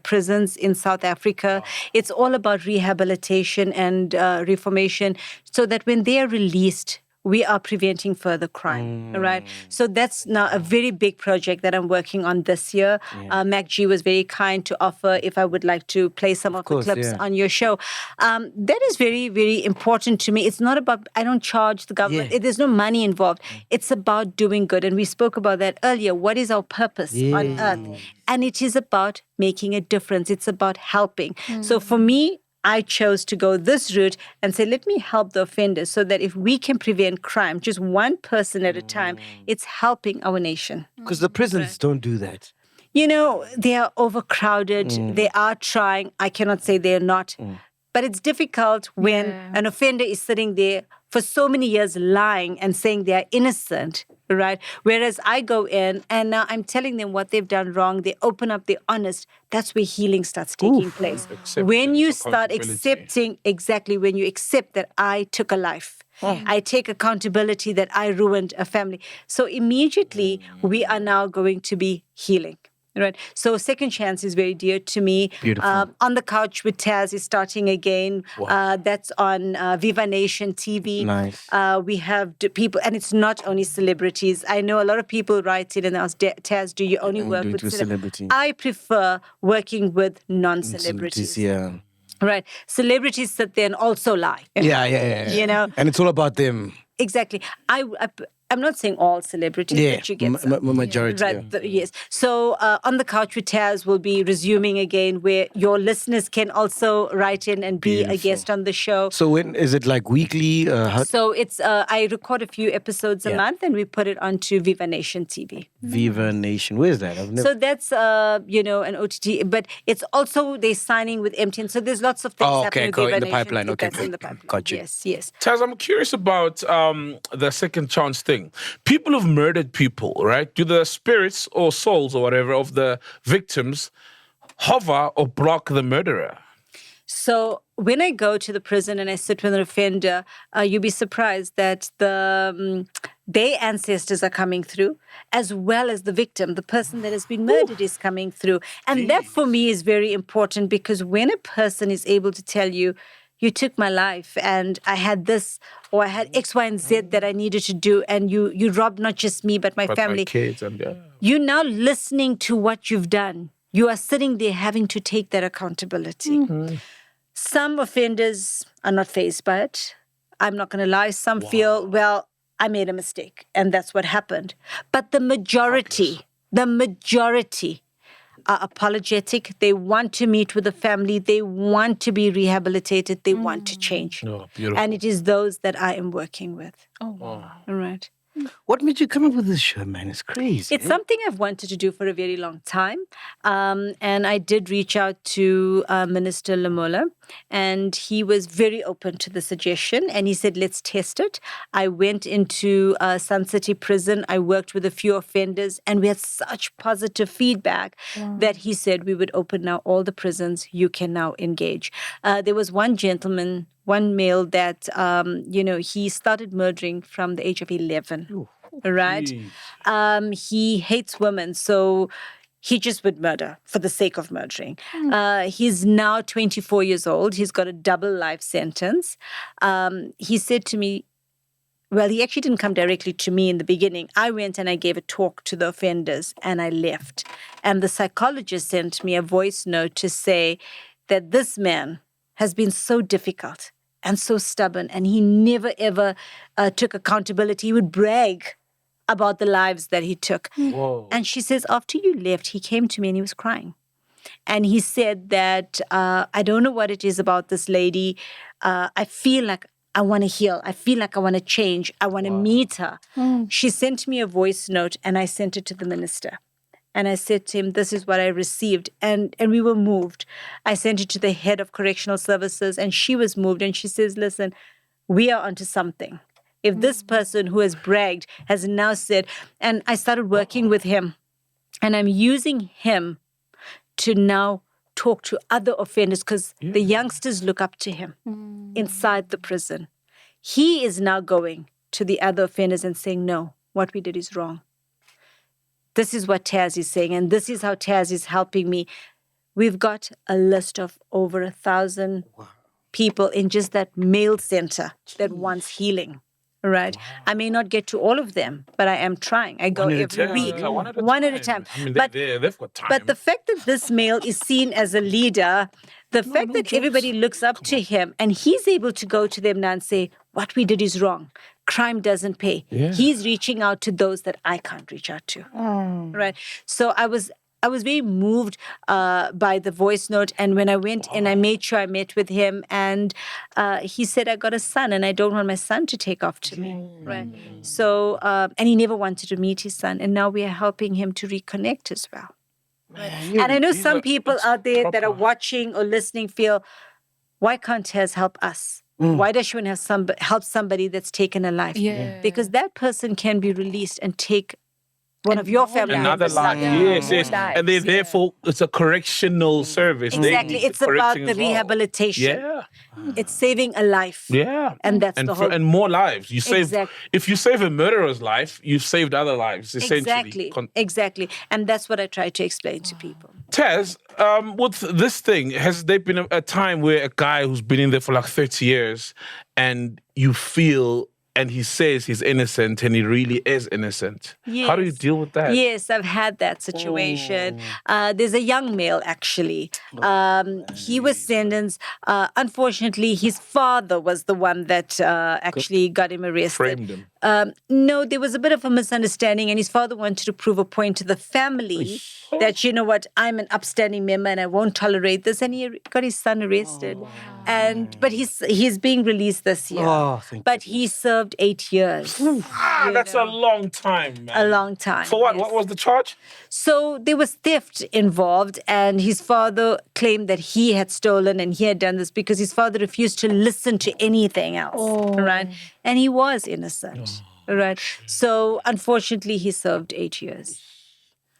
prisons in South Africa. It's all about rehabilitation and reformation so that when they are released, we are preventing further crime, right? So that's now a very big project that I'm working on this year. MacG was very kind to offer if I would like to play some of the clips on your show. That is very, very important to me. It's not about, I don't charge the government. There's no money involved. It's about doing good. And we spoke about that earlier. What is our purpose on earth? And it is about making a difference. It's about helping. So for me, I chose to go this route and say, let me help the offenders so that if we can prevent crime, just one person at a time, it's helping our nation. Because the prisons don't do that. They are overcrowded. They are trying. I cannot say they're not. But it's difficult when an offender is sitting there for so many years lying and saying they are innocent, right? Whereas I go in and now I'm telling them what they've done wrong. They open up, they're honest. That's where healing starts taking place. When you start accepting, when you accept that I took a life, I take accountability that I ruined a family. So immediately we are now going to be healing. Right. So Second Chance is very dear to me. Beautiful. On the Couch with Tazz is starting again. That's on Viva Nation TV. Nice. We have people, and it's not only celebrities. I know a lot of people write in and ask, Tazz, do you only work with celebrities? I prefer working with non-celebrities. Right. Celebrities sit there and also lie. Yeah. And it's all about them. Exactly. I'm not saying all celebrities, but you get some. Majority. Right, yes. So On the Couch with Taz will be resuming again, where your listeners can also write in and be a guest on the show. So when is it, like weekly? So it's I record a few episodes a month and we put it onto Viva Nation TV. Viva Nation, where is that? So that's an OTT, but it's also they're signing with MTN. So there's lots of things happening with Viva in the Nation. pipeline. Okay, That's in the pipeline. Got you. Yes. Taz, I'm curious about the second chance thing. People who've murdered people, right? Do the spirits or souls or whatever of the victims hover or block the murderer? So when I go to the prison and I sit with an offender, you'll be surprised that their ancestors are coming through, as well as the victim, the person that has been murdered is coming through. And that for me is very important, because when a person is able to tell you, you took my life and I had this or I had X, Y, and Z that I needed to do, and you robbed not just me but my family. My kids and You're now listening to what you've done. You are sitting there having to take that accountability. Some offenders are not fazed by it. I'm not going to lie. Some feel, well, I made a mistake and that's what happened. But the majority are apologetic. They want to meet with the family. They want to be rehabilitated. They want to change. Oh, beautiful. And it is those that I am working with. Oh, wow. All right. What made you come up with this show, man? It's crazy. It's something I've wanted to do for a very long time. And I did reach out to Minister Lamola, and he was very open to the suggestion. And he said, let's test it. I went into Sun City Prison. I worked with a few offenders, and we had such positive feedback that he said we would open now all the prisons. You can now engage. There was one gentleman, one male that, he started murdering from the age of 11. Ooh, right? He hates women, so he just would murder for the sake of murdering. He's now 24 years old. He's got a double life sentence. He said to me, well, he actually didn't come directly to me in the beginning. I went and I gave a talk to the offenders and I left. And the psychologist sent me a voice note to say that this man has been so difficult and so stubborn, and he never, ever took accountability. He would brag about the lives that he took. Whoa. And she says, after you left, he came to me and he was crying. And he said that, I don't know what it is about this lady. I feel like I want to heal. I feel like I want to change. I want to meet her. She sent me a voice note and I sent it to the minister. And I said to him, this is what I received. And we were moved. I sent it to the head of correctional services and she was moved. And she says, listen, we are onto something. If this person who has bragged has now said, and I started working with him and I'm using him to now talk to other offenders because the youngsters look up to him inside the prison. He is now going to the other offenders and saying, no, what we did is wrong. This is what Tazz is saying, and this is how Tazz is helping me. We've got a list of over 1,000 people in just that male center that wants healing. Right. I may not get to all of them, but I am trying. I go every week, one at a time. I mean, but they've got time. But the fact that this male is seen as a leader, the fact that everybody looks up to him, and he's able to go to them now and say, what we did is wrong. Crime doesn't pay. He's reaching out to those that I can't reach out to. Right. So I was very moved by the voice note. And when I went in, I made sure I met with him. And he said, I got a son and I don't want my son to take off to me. Right. So, and he never wanted to meet his son. And now we are helping him to reconnect as well. And I know some people out there that are watching or listening feel, why can't Tazz help us? Why does she want to help somebody that's taken a life? Because that person can be released and take one of your family another members. life. Yes. And they therefore it's a correctional service. Exactly. It's about the rehabilitation. It's saving a life. And that's the whole. And more lives. You save. Exactly. If you save a murderer's life, you've saved other lives. Essentially. Exactly. And that's what I try to explain to people. Tazz, with this thing, has there been a time where a guy who's been in there for like 30 years and you feel and he says he's innocent and he really is innocent? How do you deal with that? Yes, I've had that situation. There's a young male, actually. He was sentenced. Unfortunately, his father was the one that actually got him arrested. Framed him. No, there was a bit of a misunderstanding, and his father wanted to prove a point to the family that, you know what, I'm an upstanding member and I won't tolerate this. And he got his son arrested. But he's being released this year. But he served 8 years. That's a long time, man. A long time. For what? Yes. What was the charge? So there was theft involved, and his father claimed that he had stolen and he had done this because his father refused to listen to anything else, right? And he was innocent, right? So unfortunately, he served 8 years.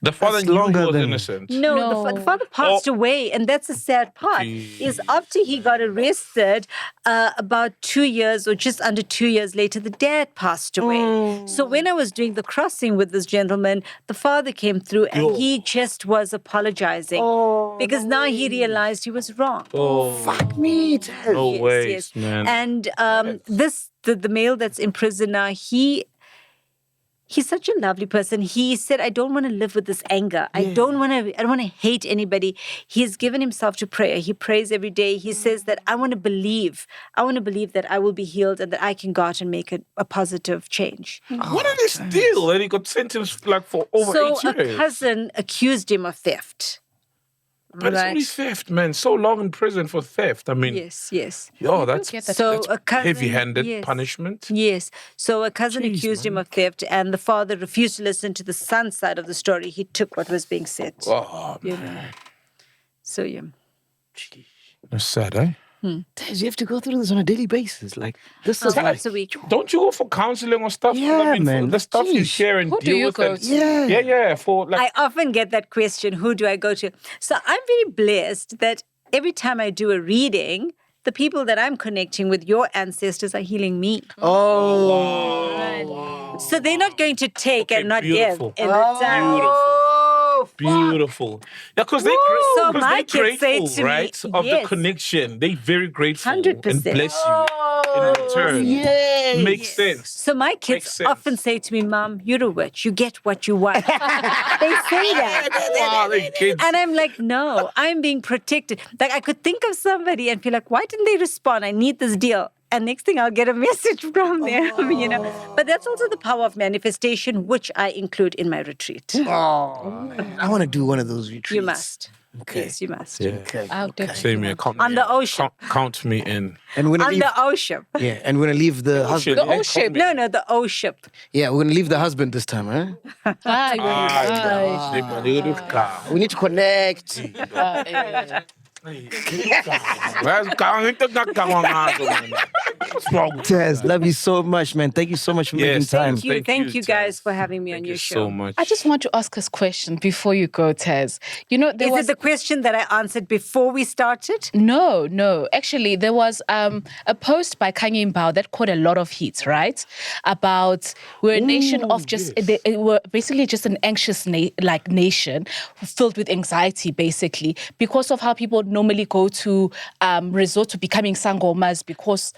The father knew he was innocent. No. The father passed away, and that's the sad part. Is after he got arrested, about 2 years or just under 2 years later, the dad passed away. So when I was doing the crossing with this gentleman, the father came through and he just was apologizing because now he realized he was wrong. Fuck me, Tazz. No way, Yes. man. And the male that's in prison now, He's such a lovely person. He said, I don't want to live with this anger. I don't want to hate anybody. He's given himself to prayer. He prays every day. He says that I want to believe. I want to believe that I will be healed and that I can go out and make a positive change. What did this deal that he got sentenced like for over 8 years? A cousin accused him of theft. But it's only theft, man. So long in prison for theft. I mean, Yes. Yo, that's a cousin, heavy-handed punishment. Yes. So a cousin accused him of theft, and the father refused to listen to the son's side of the story. He took what was being said. Oh, man. So, That's sad, eh? Tazz, you have to go through this on a daily basis. Like, this is once a week. Don't you go for counseling or stuff? Yeah, man. The stuff you share and Who do deal you with. go it. to? Yeah. For like, I often get that question, who do I go to? So I'm very blessed that every time I do a reading, the people that I'm connecting with, your ancestors, are healing me. wow. So they're not going to take and not beautiful. give in return. Beautiful. Yeah, because they're So grateful, my kids say to me, right? Of the yes. connection. They're very grateful 100%. and bless you. return. Yay! Makes sense. So my Makes kids sense. often say to me, Mom, you're a witch. You get what you want. They say that. Wow, the kids. And I'm like, no, I'm being protected. Like I could think of somebody and feel like, why didn't they respond? I need this deal. And next thing I'll get a message from them, you know. But that's also the power of manifestation, which I include in my retreat. I want to do one of those retreats. You must. Okay. Yes, you must. Yeah. I'll definitely Same here. Count On me the in. ocean. Count me in. And we're gonna On leave. the ocean. Yeah, and we're gonna leave the husband. The ocean. No, the ocean. Yeah, we're gonna leave the husband this time, huh? We need to connect. Taz, love you so much, man. Thank you so much for making Yes, time. Thank you guys Taz. for having me on Thank your you show. so much. I just want to ask us a question before you go, Taz. You know, there Is was it the question that I answered before we started? No. Actually, there was a post by Kanye Mbao that caught a lot of heat, right? About we're a nation of just we're basically just an anxious nation filled with anxiety, basically, because of how people normally go to resort to becoming sangomas because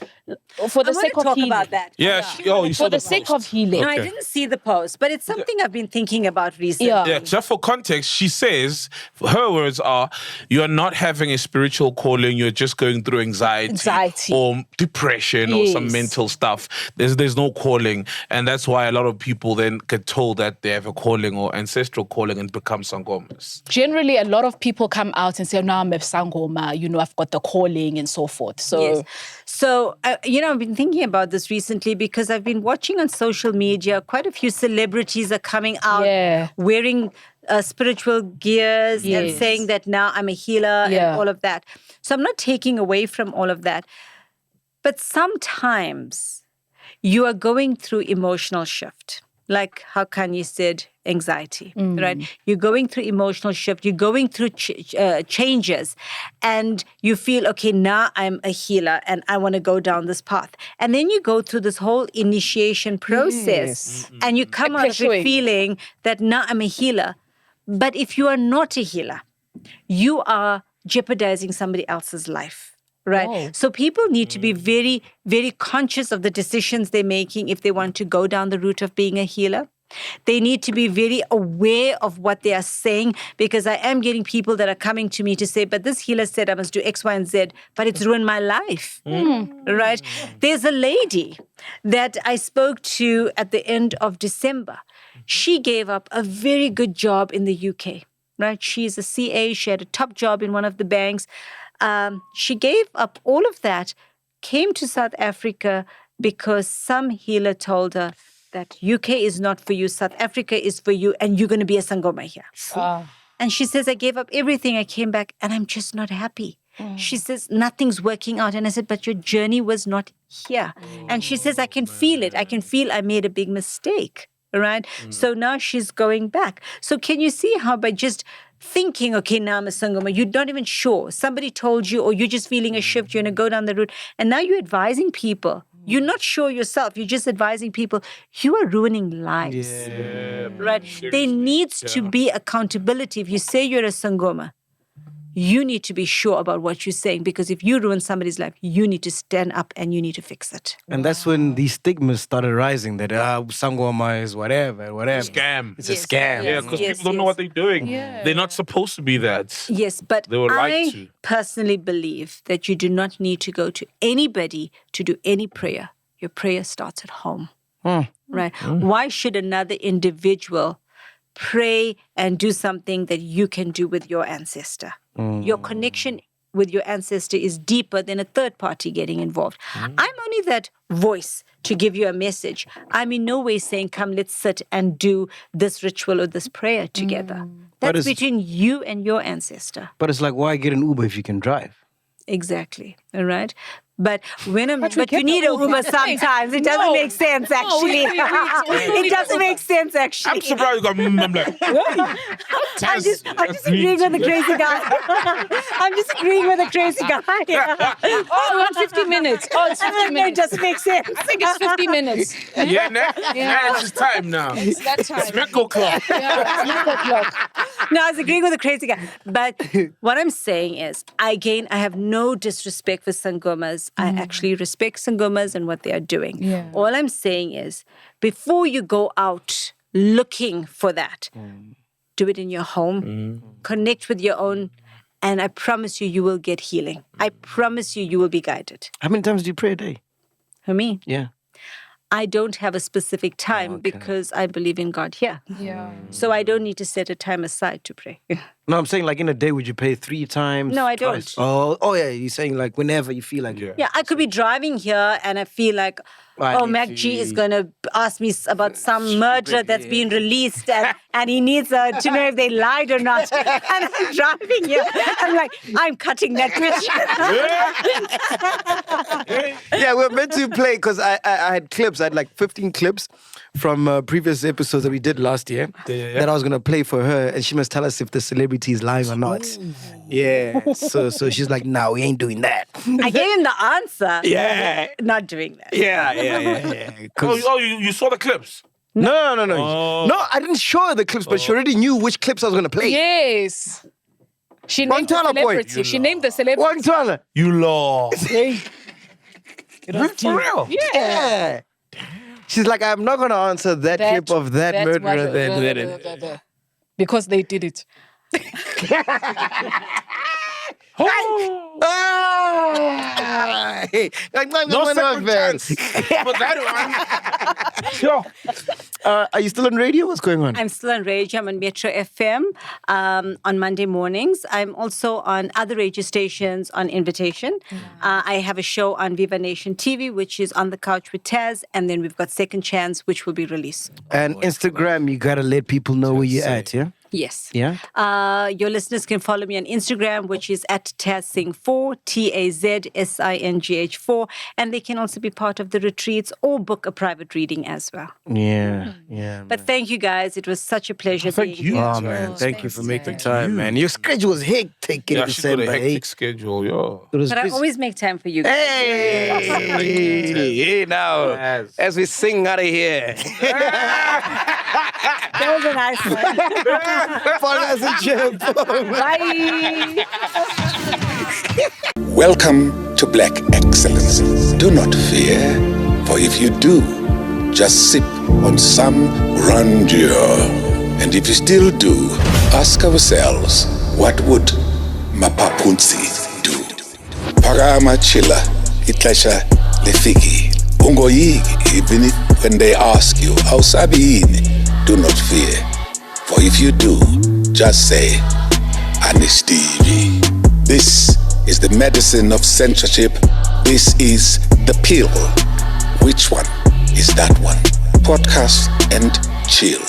for the I sake want to of talk healing. about that. Yeah, you saw For the sake of healing. No, I Okay. didn't see the post, but it's something I've been thinking about recently. Yeah, just for context, she says, her words are, you're not having a spiritual calling, you're just going through anxiety. Or depression or some Yes. mental stuff. There's no calling. And that's why a lot of people then get told that they have a calling or ancestral calling and become sangomas. Generally, a lot of people come out and say, no, I'm a sangoma, you know, I've got the calling and so forth. So Yes. So, I've been thinking about this recently because I've been watching on social media, quite a few celebrities are coming out wearing spiritual gears and Yes. saying that now I'm a healer and all of that. So I'm not taking away from all of that. But sometimes you are going through emotional shift. Like how Kanye said, anxiety, right? You're going through emotional shift. You're going through changes. And you feel, okay, now I'm a healer and I want to go down this path. And then you go through this whole initiation process. And you come out of it feeling that now I'm a healer. But if you are not a healer, you are jeopardizing somebody else's life. Right. Oh. So people need to be very, very conscious of the decisions they're making if they want to go down the route of being a healer. They need to be very aware of what they are saying because I am getting people that are coming to me to say, but this healer said I must do X, Y, and Z, but it's ruined my life. Right? There's a lady that I spoke to at the end of December. She gave up a very good job in the UK. Right? She's a CA. She had a top job in one of the banks. She gave up all of that, came to South Africa because some healer told her that UK is not for you, South Africa is for you, and you're going to be a Sangoma here. And she says, I gave up everything. I came back and I'm just not happy. She says, nothing's working out. And I said, but your journey was not here. And she says, I can feel it. I can feel I made a big mistake. Right? So now she's going back. So can you see how by just thinking, okay, now I'm a Sangoma, you're not even sure. Somebody told you, or you're just feeling a shift, you're going to go down the route. And now you're advising people. You're not sure yourself. You're just advising people. You are ruining lives. Right? There needs to be accountability. If you say you're a Sangoma, you need to be sure about what you're saying because if you ruin somebody's life, you need to stand up and you need to fix it. And that's when these stigmas started rising that Sangoma is whatever. Scam. It's a scam. Yeah, because people don't know what they're doing. They're not supposed to be that. Yes, but They were lied I to. personally believe that you do not need to go to anybody to do any prayer. Your prayer starts at home. Right? Why should another individual pray and do something that you can do with your ancestor? Your connection with your ancestor is deeper than a third party getting involved. I'm only that voice to give you a message. I'm in no way saying, come, let's sit and do this ritual or this prayer together. That's between you and your ancestor. But it's like, why get an Uber if you can drive? Exactly. All right. But when But you need a Uber sometimes. It doesn't make sense, actually. It doesn't make sense, actually. I'm surprised you got I'm like, I'm just agreeing with the crazy guy. I'm just agreeing with the crazy guy. Oh, we want 50 minutes. Oh, it's 50 It minutes. doesn't make sense. I think it's 50 minutes. yeah, now it's just time now. It's that time. It's Mecco clock. Yeah, it's 9 o'clock. No, I was agreeing with the crazy guy. But what I'm saying is, again, I have no disrespect for Sangomas. I actually respect Sangomas and what they are doing. Yeah. All I'm saying is, before you go out looking for that, do it in your home, connect with your own, and I promise you, you will get healing. I promise you, you will be guided. How many times do you pray a day? For me, Yeah. I don't have a specific time because I believe in God here. Yeah. So I don't need to set a time aside to pray. No, I'm saying like in a day, would you pray 3 times? No, I twice? don't. Oh yeah. You're saying like whenever you feel like it. Yeah, I could be driving here and I feel like, I need MacG to- is going to ask me about some murder that's been released and he needs to know if they lied or not. And I'm driving here. I'm like, I'm cutting that bitch. Yeah, we're meant to play because I had clips. I had like 15 clips from previous episodes that we did last year that I was going to play for her, and she must tell us if the celebrity is lying or not. Yeah. So she's like, no, we ain't doing that. I gave him the answer. Yeah. Not doing that. Yeah. You saw the clips? No. No, I didn't show her the clips, but she already knew which clips I was going to play. Yes. She named the Montana boy. celebrity. She named the celebrity. One time. You lost. For real? Yeah. She's like, I'm not going to answer that clip of that murderer. Then. Because they did it. No second chance. But that one. Sure. Are you still on radio? What's going on? I'm still on radio. I'm on Metro FM on Monday mornings. I'm also on other radio stations on invitation. I have a show on Viva Nation TV, which is On the Couch with Tazz. And then we've got Second Chance, which will be released. And Instagram, you got to let people know where you're at, yeah? Yes. Yeah? Your listeners can follow me on Instagram, which is at TazSing4, TAZSINGH4. And they can also be part of the retreats or book a private reading as well. Yeah. But thank you guys. It was such a pleasure being here. Oh, man. Thank you for making time, man. Your schedule was hectic in Yeah, she's got a December. hectic schedule, yo. It was But I busy. always make time for you guys. Hey, now, as we sing out of here. That was a nice one. Bye. Welcome to Black Excellence. Do not fear, for if you do, just sip on some grandeur. And if you still do, ask ourselves, what would Mapapunzi do? Parama chila, itlasha lefiki. Ungoyigi, even when they ask you, awusabi yini? Do not fear, for if you do, just say, Anistivi. This is the medicine of censorship. This is the pill. Which one is that one? Podcast and chill.